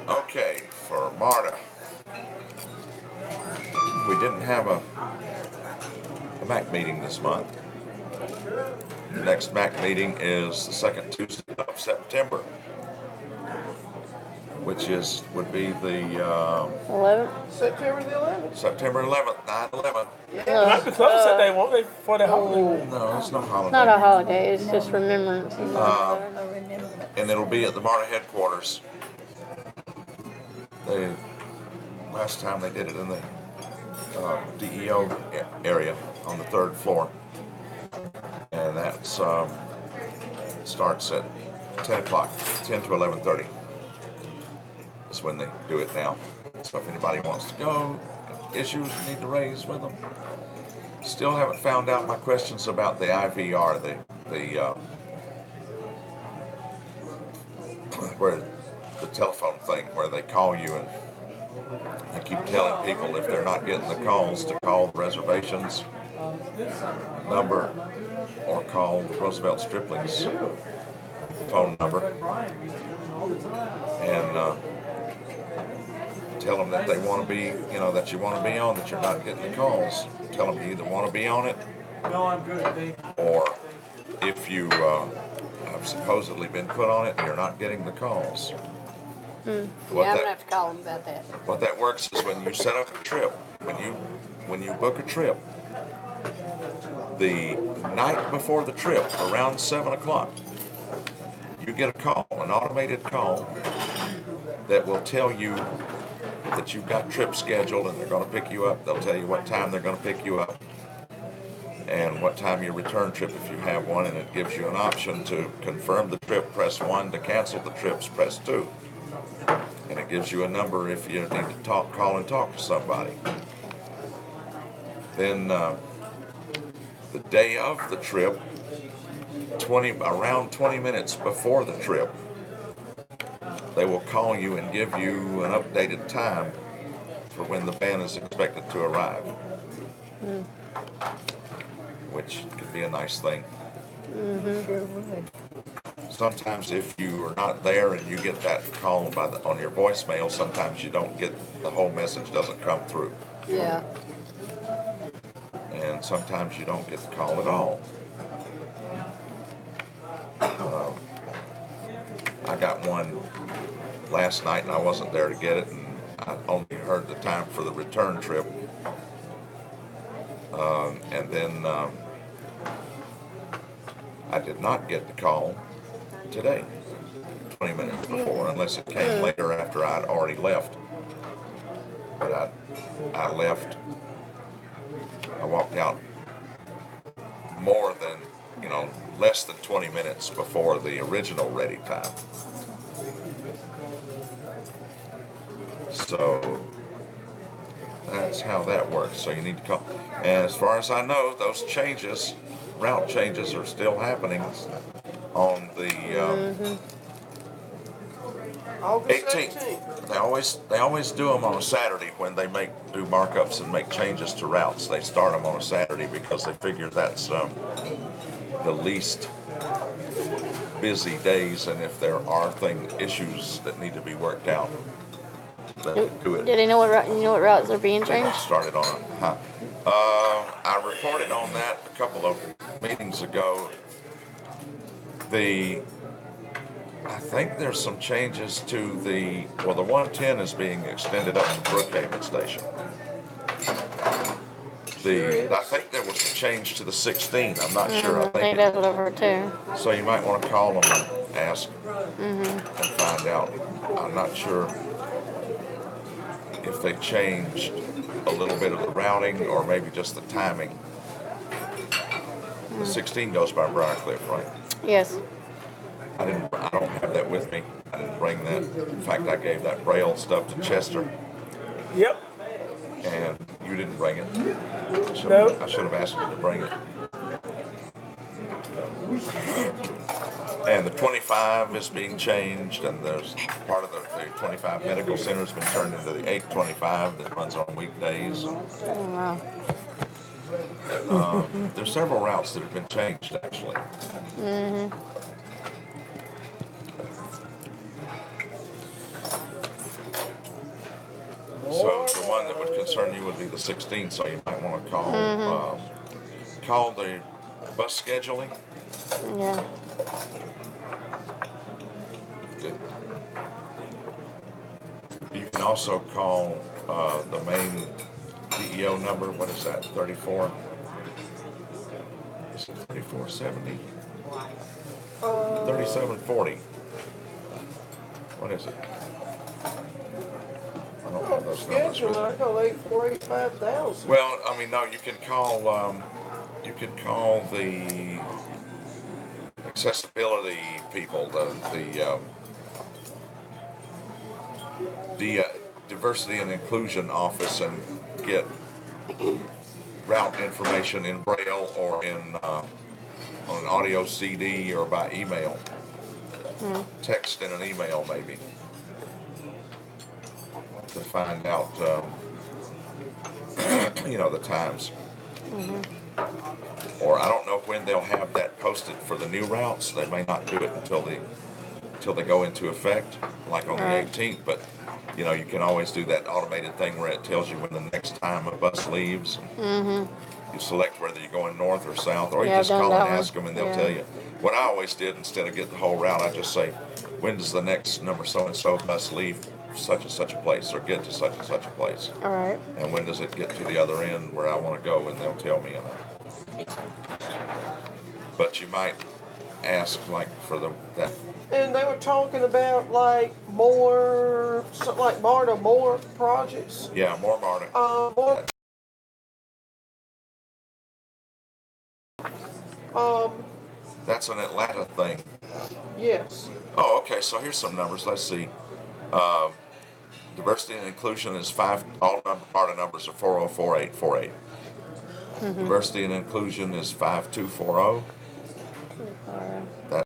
Okay, for Marta. We didn't have a MAC meeting this month. The next MAC meeting is the second Tuesday of September. would be the 11. September the 11th. September 11th, 9/11. It might be close that day, won't they? For the holiday. No, it's no holiday. Not a holiday, it's just remembrance. And it'll be at the MARTA headquarters. Last time they did it in the DEO area on the 3rd floor. And that's starts at 10 o'clock, 10 to 11:30. That's when they do it now. So if anybody wants to go, issues you need to raise with them. Still haven't found out my questions about the IVR, where the telephone thing where they call you, and I keep telling people if they're not getting the calls to call the reservations number or call Roosevelt Stripling's phone number and tell them that they want to be, that you want to be on, that you're not getting the calls. Tell them you either want to be on it or if you have supposedly been put on it and you're not getting the calls. Yeah, I'm gonna have to call them about that. What that works is when you set up a trip, when you book a trip, the night before the trip, around 7 o'clock, you get a call, an automated call that will tell you that you've got trips scheduled and they're going to pick you up. They'll tell you what time they're going to pick you up and what time your return trip if you have one, and it gives you an option to confirm the trip, press 1, to cancel the trips, press 2. And it gives you a number if you need to call and talk to somebody. Then the day of the trip, around 20 minutes before the trip, they will call you and give you an updated time for when the van is expected to arrive. Which could be a nice thing. Sometimes if you are not there and you get that call on your voicemail, sometimes you don't get, the whole message doesn't come through. Yeah. And sometimes you don't get the call at all. I got one last night and I wasn't there to get it, and I only heard the time for the return trip. And then I did not get the call today, 20 minutes before, unless it came later after I'd already left. But I left, I walked out more than, less than 20 minutes before the original ready time. So that's how that works. So you need to call. And as far as I know, those changes, route changes, are still happening on the August 18th. 18th. They always do them on a Saturday when they do markups and make changes to routes. They start them on a Saturday because they figure that's the least busy days, and if there are issues that need to be worked out, they do it. Do they know what routes are being They changed? started on it. I reported on that a couple of meetings ago. I think there's some changes to the 110 is being extended up to Brookhaven Station. I think there was a change to the 16. I'm not sure. I think that's what I've heard too. So you might want to call them and ask and find out. I'm not sure if they changed a little bit of the routing or maybe just the timing. The 16 goes by Briarcliff, right? Yes. I don't have that with me. I didn't bring that. In fact, I gave that Braille stuff to Chester, Yep. and you didn't bring it. No. I should have asked you to bring it. And the 25 is being changed, and there's part of the 25 medical center has been turned into the 825 that runs on weekdays. Oh, wow. There's several routes that have been changed, actually. So the one that would concern you would be the 16th, so you might want to call the bus scheduling. Yeah. can also call the main DEO number. What is that? 34? Is it 3470? 3740. What is it? I don't have those numbers Schedule, with me. I call 8485000. Well, I mean, no, you can call the accessibility people, the diversity and inclusion office, and get route information in Braille or in on an audio CD or by email, text in an email maybe, to find out the times. Or I don't know when they'll have that posted for the new routes. They may not do it until they go into effect, like on the 18th. But you can always do that automated thing where it tells you when the next time a bus leaves. You select whether you're going north or south, or you Yeah, just I've done call and that one. ask them, and they'll Yeah. tell you. What I always did, instead of getting the whole route, I just say, when does the next number so and so bus leave such and such a place, or get to such and such a place, All right. and when does it get to the other end where I want to go, and they'll tell me. But you might ask like for that. And they were talking about like more, something like Marta Moore projects. Yeah, more Marta. More, That's an Atlanta thing. yes. Oh, okay. So here's some numbers. Let's see. Diversity and inclusion is 5. All Marta numbers are 404848. Diversity and inclusion is 5240. That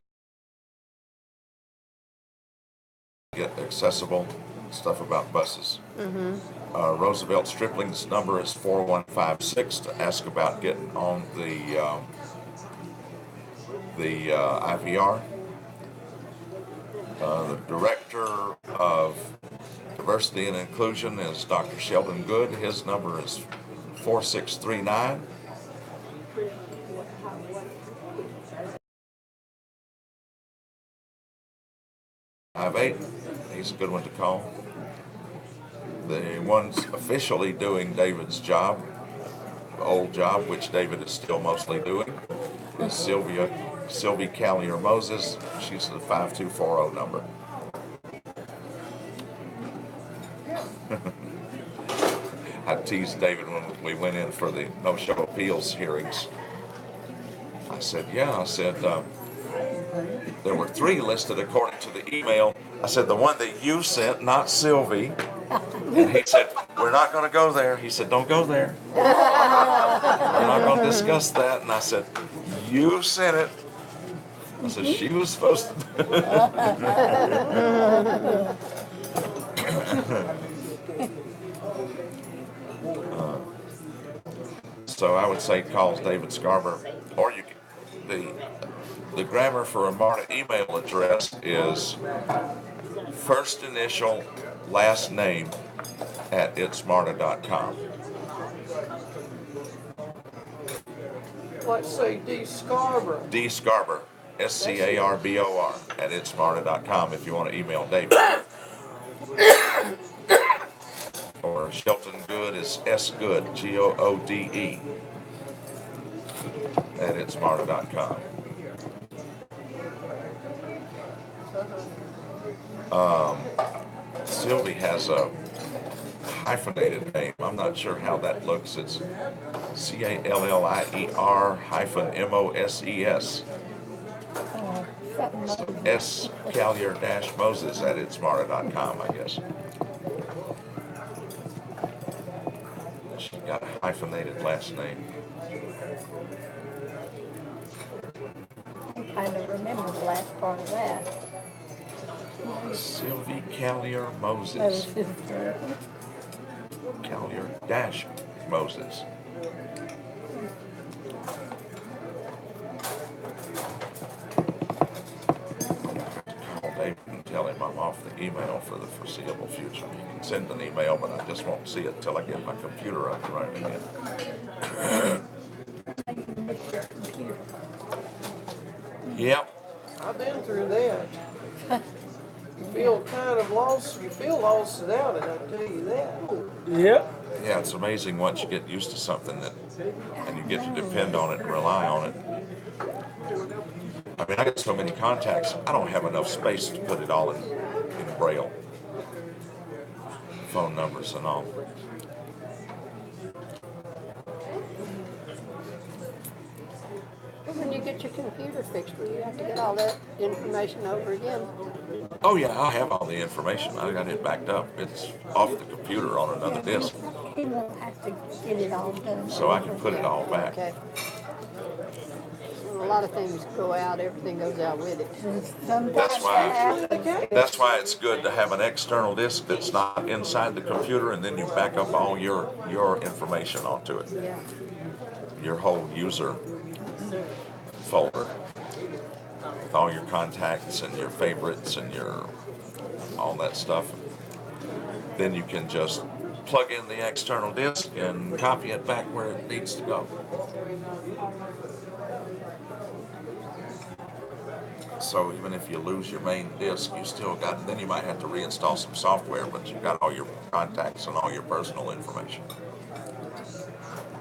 get accessible stuff about buses. Roosevelt Stripling's number is 4156 to ask about getting on the IVR. The director of diversity and inclusion is Dr. Sheldon Good. His number is 4639. He's a good one to call. The one's officially doing David's job, old job, which David is still mostly doing, is Sylvie Callier Moses. She's the 5240 number. I teased David when we went in for the no-show appeals hearings. I said, there were 3 listed according to the email. I said, the one that you sent, not Sylvie. And he said, we're not going to go there. He said, don't go there. We're not going to discuss that. And I said, you sent it. I said, she was supposed to. So I would say calls David Scarborough, or you can, the grammar for a MARTA email address is first initial, last name at itsmarta.com. Let's say D. Scarborough. D. Scarborough, SCARBOR at itsmarta.com if you want to email David. Or Shelton Good is SGood, GOODE at itsmarta.com. Sylvie has a hyphenated name. I'm not sure how that looks. It's CALLIER -MOSES. So S. Callier-Moses at itsmarta.com, I guess. She got a hyphenated last name. I don't remember the last part of that. Sylvie Callier-Moses. Callier-Moses. Call David and tell him I'm off the email for the foreseeable future. You can send an email, but I just won't see it until I get my computer up and running again. Yep. I've been through that. feel kind of lost, you feel lost without it, I tell you that. Yep. Yeah, it's amazing once you get used to something and you get to depend on it and rely on it. I mean, I got so many contacts, I don't have enough space to put it all in Braille. Phone numbers and all. When you get your computer fixed, will you have to get all that information over again? Oh yeah, I have all the information. I got it backed up. It's off the computer on another disk, He won't have to get it all done. so I can put it all back. Okay. When a lot of things go out, everything goes out with it. Sometimes That's why- that happens. That's why it's good to have an external disk that's not inside the computer, and then you back up all your information onto it. Yeah. Your whole user folder with all your contacts and your favorites and your all that stuff. Then you can just plug in the external disk and copy it back where it needs to go. So even if you lose your main disk, you still got, then you might have to reinstall some software, but you've got all your contacts and all your personal information.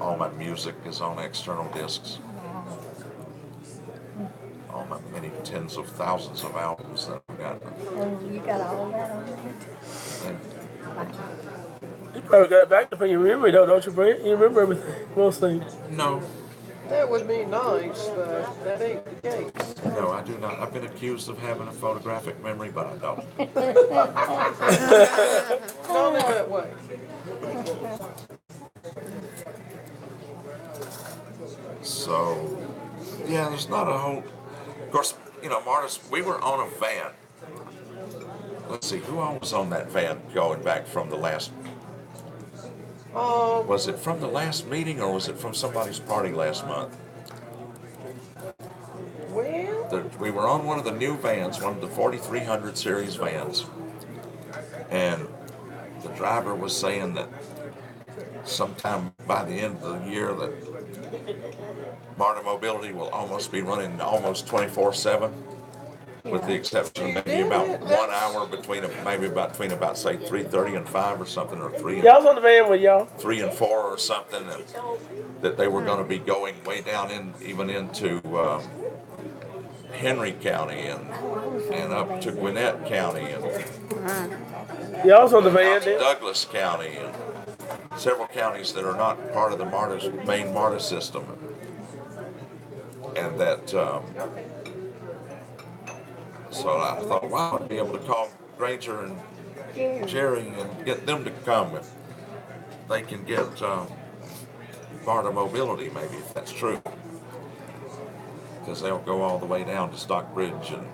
All my music is on external disks. All my many tens of thousands of albums that I've got. Oh, you got all that on there? And You probably got it backed up in your memory though, don't you, Brent? You remember everything, most things. no, That would be nice, but that ain't the case. no, I do not. I've been accused of having a photographic memory, but I don't. Call it that way. So, yeah, there's not a whole. Of course, you know, Martis, we were on a van. Let's see, who all was on that van going back from the last? Was it from the last meeting or was it from somebody's party last month? Well, We were on one of the new vans, one of the 4300 series vans, and the driver was saying that sometime by the end of the year that MARTA Mobility will almost be running almost 24/7, with the exception of maybe about 1 hour between about say 3:30 and 5 or something, or 3 Yeah, I was on the van with y'all. 3 and 4 or something, and that they were going to be going way down even into Henry County and up to Gwinnett County and Yeah, I was on the van out to then. Douglas County and several counties that are not part of the main MARTA system, and that so I thought, wow, I'd be able to call Granger and Jerry and get them to come if they can get MARTA Mobility, maybe, if that's true, because they'll go all the way down to Stockbridge and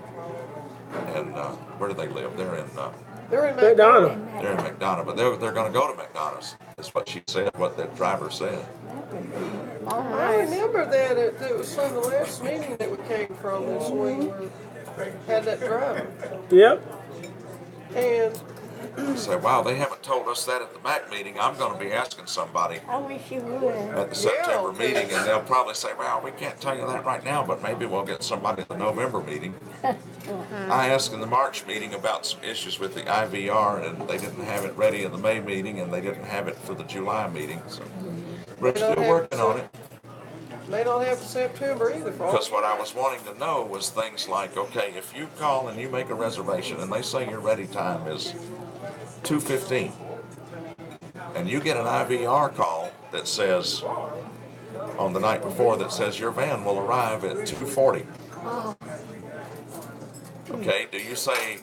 where do they live? They're in McDonald. they're in McDonough, but they're going to go to McDonough's. That's what she said, what that driver said. I remember that it was from the last meeting that we came from this week. Had that driver. Yep. And I said, wow, they haven't told us that at the MAC meeting. I'm going to be asking somebody I wish you would. at the September meeting, and they'll probably say, well, we can't tell you that right now, but maybe we'll get somebody at the November meeting. I asked in the March meeting about some issues with the IVR, and they didn't have it ready in the May meeting, and they didn't have it for the July meeting. So we're still working on it. they don't have September either for all. Because what I was wanting to know was things like, okay, if you call and you make a reservation, and they say your ready time is 2:15, and you get an IVR call that says on the night before that says your van will arrive at 2:40. Okay, do you say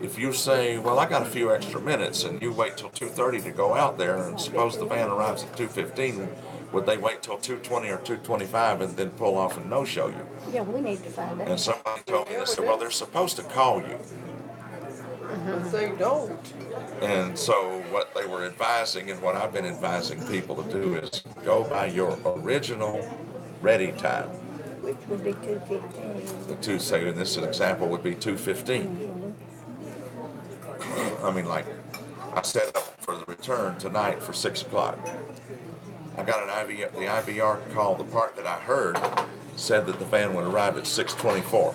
if you say, well, I got a few extra minutes, and you wait till 2:30 to go out there, and suppose the van arrives at 2:15, would they wait till 2:20 or 2:25 and then pull off and no-show you? Yeah, we need to find And out. somebody told me, they said, well, they're supposed to call you. But they don't. And so what they were advising, and what I've been advising people to do, is go by your original ready time. Which would be 2:15. Say, in this example, would be 2:15. I mean, like, I set up for the return tonight for 6 o'clock. I got the IVR call. The part that I heard said that the van would arrive at 6:24.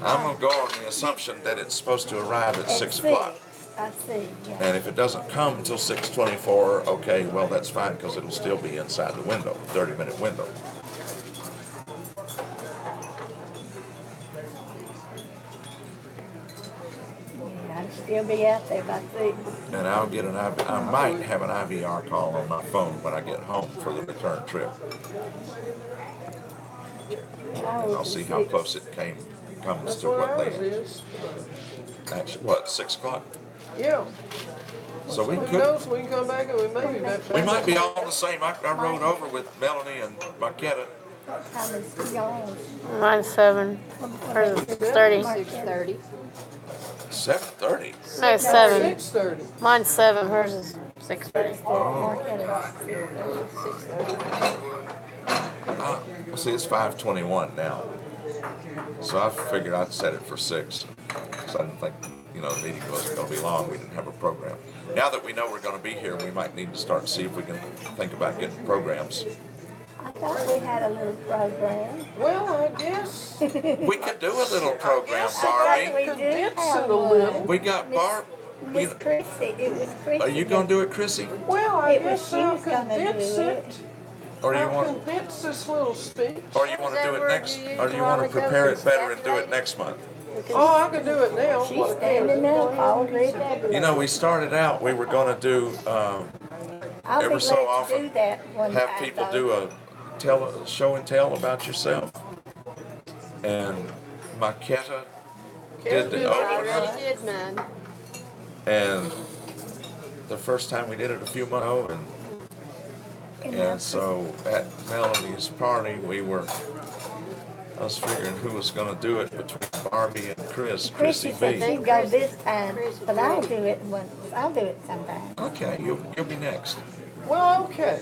I'm gonna go on the assumption that it's supposed to arrive at 6 o'clock. I see, yeah. And if it doesn't come until 6:24, okay, well, that's fine, because it'll still be inside the window, 30-minute window. Yeah, I'll still be out there by 6. And I'll get I might have an IVR call on my phone when I get home for the return trip. I'll see how close it comes That's to what what ours they, is. actually, what, 6 o'clock? Yeah. So we Who could, knows, we can come back and we may be back. we might be all the same. I rode over with Melanie and Marquetta. What time is y'all? Mine's 7. Hers is 30. 6:30. 7:30. No, 7. 6:30. Mine's 7. Hers is 6:30. See, it's 5:21 now. So I figured I'd set it for 6. Because I didn't think, the meeting wasn't going to be long. We didn't have a program. Now that we know we're going to be here, we might need to start to see if we can think about getting programs. I thought we had a little program. Well, I guess We could do a little program, We Barbie. did condense have it a one. little. We got Barb. Miss Chrissy, it was Chrissy. Are you going to do it, Chrissy? Well, I It was guess she I'll was gonna condense do it. it. Or you I'll want, condense this little speech. or you want to do it next, or you want to prepare it better and do it next month? Oh, I can do it now. She's standing up already. We started out, we were going to do, I'll be every so glad to often, do that one have time, people though. do a show and tell about yourself. And Marquetta did the I opener. already did mine. And the first time we did it a few months ago, and so at Melanie's party, I was figuring who was going to do it between Barbie and Chrissy Chrissy said B. she'd go this time, Chrissy but I'll B. do it once. I'll do it sometime. Okay, you'll be next. Well, okay.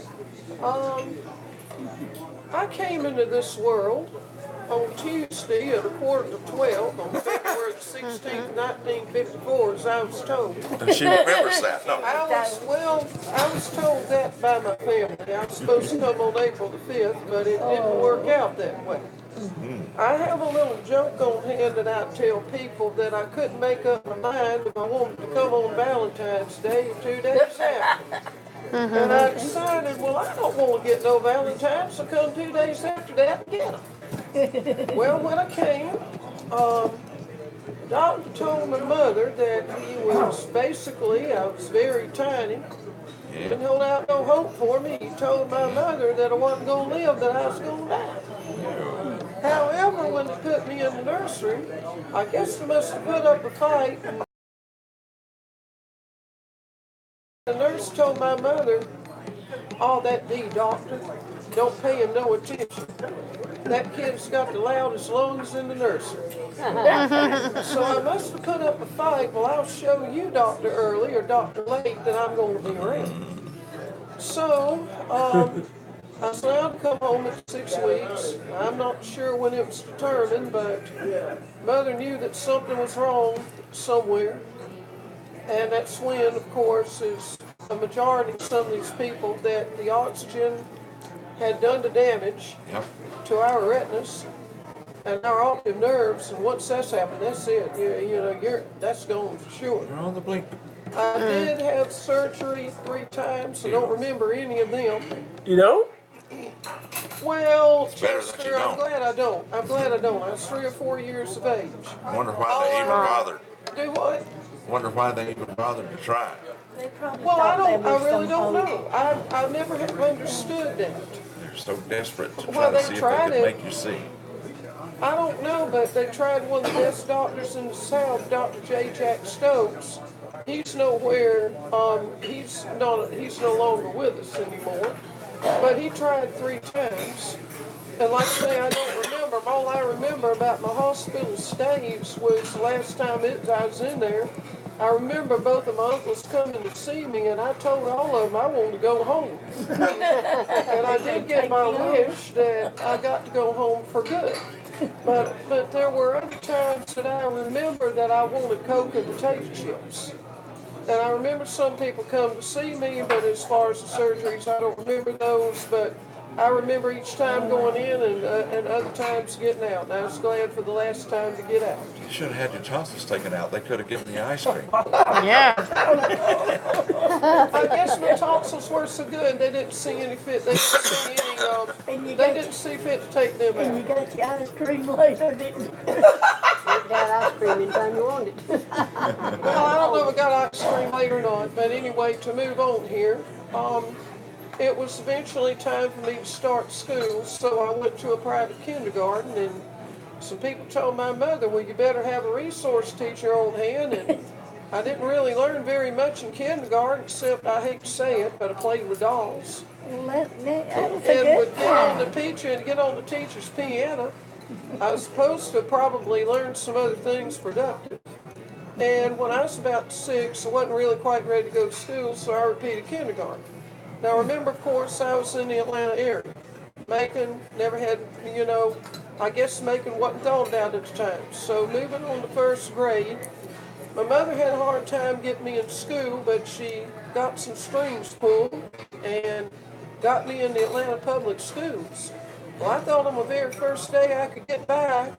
I came into this world on Tuesday at 11:45 on February 16th, 1954, as I was told. And she remembers that. No. I was told that by my family. I was supposed to come on April the 5th, but it didn't work out that way. I have a little joke on hand that I tell people that I couldn't make up my mind if I wanted to come on Valentine's Day 2 days after. And I decided, well, I don't want to get no Valentine's, so come 2 days after that and get them. Well, when I came, doctor told my mother that he was basically, I was very tiny, didn't hold out no hope for me. He told my mother that I wasn't going to live, that I was going to die. However, when they put me in the nursery, I guess they must have put up a fight. The nurse told my mother, "Oh, that D doctor, don't pay him no attention. That kid's got the loudest lungs in the nursery." So I must have put up a fight. Well, I'll show you, Dr. Early or Dr. Late, that I'm going to be around. So, I was allowed to come home at 6 weeks. I'm not sure when it was determined, but Mother knew that something was wrong somewhere. And that's when, of course, is a majority of some of these people that the oxygen had done the damage Yep. to our retinas and our optic nerves. And once that's happened, that's it. That's gone for sure. You're on the blink. I did have surgery 3 times. I don't remember any of them. You know? Well, better that you Chester, I'm don't. glad I don't. I'm glad I don't. I was 3 or 4 years of age. I wonder why they even bothered. Do what? Wonder why they even bothered to try. They probably Well, I thought there don't. I was really some don't hope. know. I never have understood that. They're so desperate to Well, try to they see if they tried could it. make you see. I don't know, but they tried one of the best doctors in the South, Dr. J. Jack Stokes. He's nowhere. He's no longer with us anymore. But he tried 3 times. And like I say, I don't remember. All I remember about my hospital stays was the last time I was in there. I remember both of my uncles coming to see me, and I told all of them I wanted to go home. And I did get my wish that I got to go home for good. But there were other times that I remember that I wanted Coke and potato chips. And I remember some people come to see me, but as far as the surgeries, I don't remember those. But I remember each time going in and other times getting out. And I was glad for the last time to get out. You should have had your tonsils taken out. They could have given you ice cream. Yeah. I guess my tonsils were so good they didn't see any fit. They didn't see any. They didn't see fit to take them And you out. got your ice cream later, didn't you? You got ice cream anytime you want it. Well, I don't know if I got ice cream late or not, but anyway, to move on here, it was eventually time for me to start school, so I went to a private kindergarten, and some people told my mother, well, you better have a resource teacher on hand, and I didn't really learn very much in kindergarten, except, I hate to say it, but I played with dolls. Well, that was a And good would get on the teacher's piano. I was supposed to probably learn some other things productive. And when I was about 6, I wasn't really quite ready to go to school, so I repeated kindergarten. Now remember, of course, I was in the Atlanta area. Macon never had, I guess Macon wasn't thought about at the time. So moving on to first grade, my mother had a hard time getting me in school, but she got some strings pulled and got me in the Atlanta public schools. Well, I thought on my very first day I could get by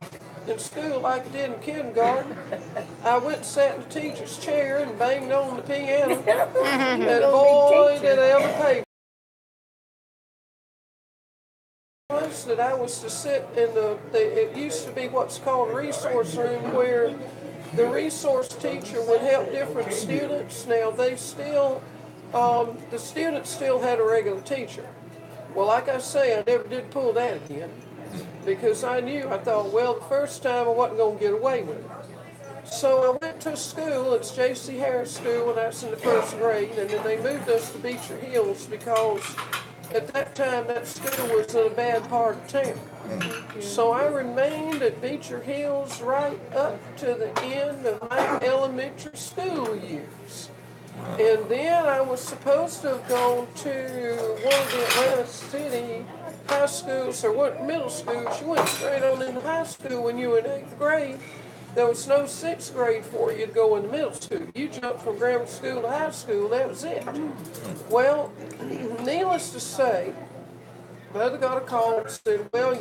in school like I did in kindergarten. I went and sat in the teacher's chair and banged on the piano. And boy, did I ever pay. That I was to sit in it used to be what's called a resource room, where the resource teacher would help different students. Now they still, the students still had a regular teacher. Well, like I say, I never did pull that again, because I thought, well, the first time I wasn't going to get away with it. So I went to school, it's J.C. Harris School, when I was in the first grade, and then they moved us to Beecher Hills because at that time that school was in a bad part of town. So I remained at Beecher Hills right up to the end of my elementary school years. And then I was supposed to have gone to one of the Atlanta City high schools, or middle schools. You went straight on into high school when you were in 8th grade. There was no 6th grade for you to go into middle school. You jumped from grammar school to high school, that was it. Well, needless to say, Mother got a call and said, well,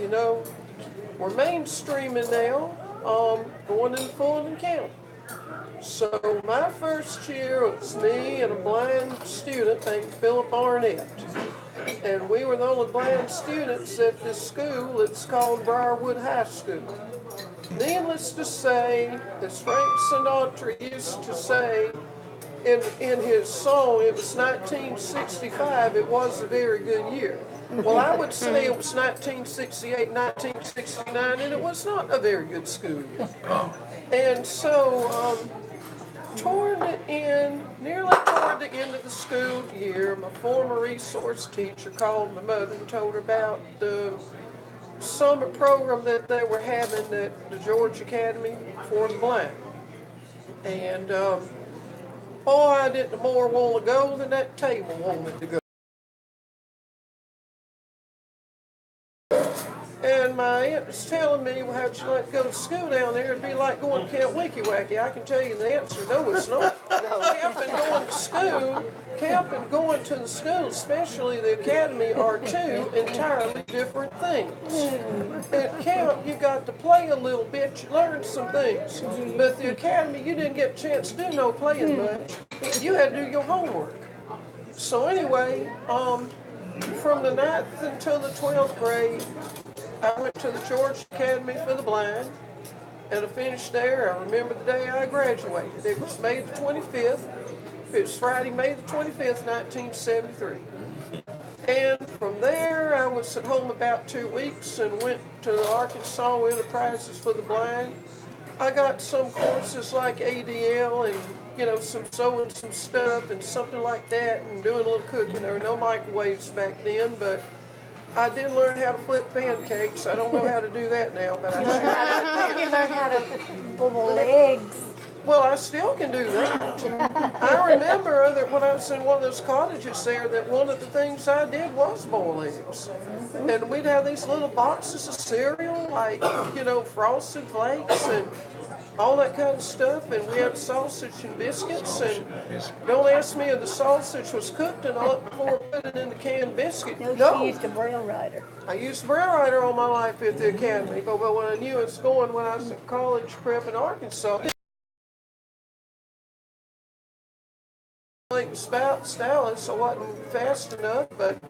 we're mainstreaming now, going into Fulton County. So my first year, it was me and a blind student named Philip Arnett. And we were the only blind students at this school. It's called Briarwood High School. Needless to say, as Frank Sinatra used to say in his song, it was 1965, it was a very good year. Well, I would say it was 1968, 1969, and it was not a very good school year. And so, nearly toward the end of the school year, my former resource teacher called my mother and told her about the summer program that they were having at the Georgia Academy for the Blind. And, boy, I didn't more want to go than that table wanted to go. And my aunt was telling me, well, how'd you like to go to school down there? It'd be like going to Camp Wicky Wacky. I can tell you the answer, no, it's not. Camp and going to the school, especially the academy, are two entirely different things. At camp, you got to play a little bit, you learned some things. But the academy, you didn't get a chance to do no playing much. You had to do your homework. So anyway, from the 9th until the 12th grade, I went to the Georgia Academy for the Blind, and I finished there. I remember the day I graduated. It was May the 25th. It was Friday, May the 25th, 1973. And from there, I was at home about 2 weeks and went to the Arkansas Enterprises for the Blind. I got some courses like ADL and, some sewing some stuff and something like that, and doing a little cooking. There were no microwaves back then, but I did learn how to flip pancakes. I don't know how to do that now, but I sure You learn how to boil eggs. Well, I still can do that. I remember that when I was in one of those cottages there, that one of the things I did was boil eggs. And we'd have these little boxes of cereal, like, Frosted Flakes, and all that kind of stuff, and we had sausage and biscuits, and Yes. don't ask me if the sausage was cooked and all before I put it in the canned biscuit. No, she No, used a braille writer. I used the brown writer all my life at the academy, but when I knew it's going when I was at college prep in Arkansas, like Dallas, I wasn't fast enough, but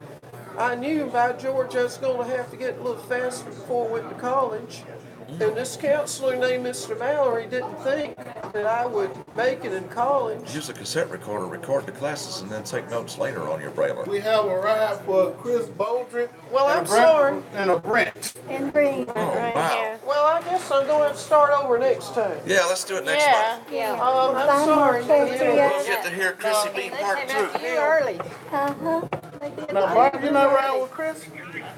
I knew by George I was going to have to get a little faster before I went to college. And this counselor named Mr. Valerie didn't think that I would make it in college. Use a cassette recorder, record the classes, and then take notes later on your brailler. We have a ride for Chris Baldrick. Well, and I'm a Brent- sorry. And a Brent. And green. Oh, Right wow. here. Well, I guess I'm going to have to start over next time. Yeah, let's do it next Yeah. month. Yeah. I'm sorry. We'll get to hear Chrissy B They part came 2. after you early. Uh-huh. Now, Bob, you not riding with Chris?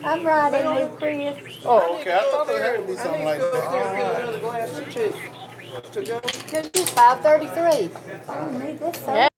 I'm riding with Chris. Oh, okay. I thought there had to be something like I need to go up there and that. get another glass of tea to go. It's 5:33. I don't need this. Yeah.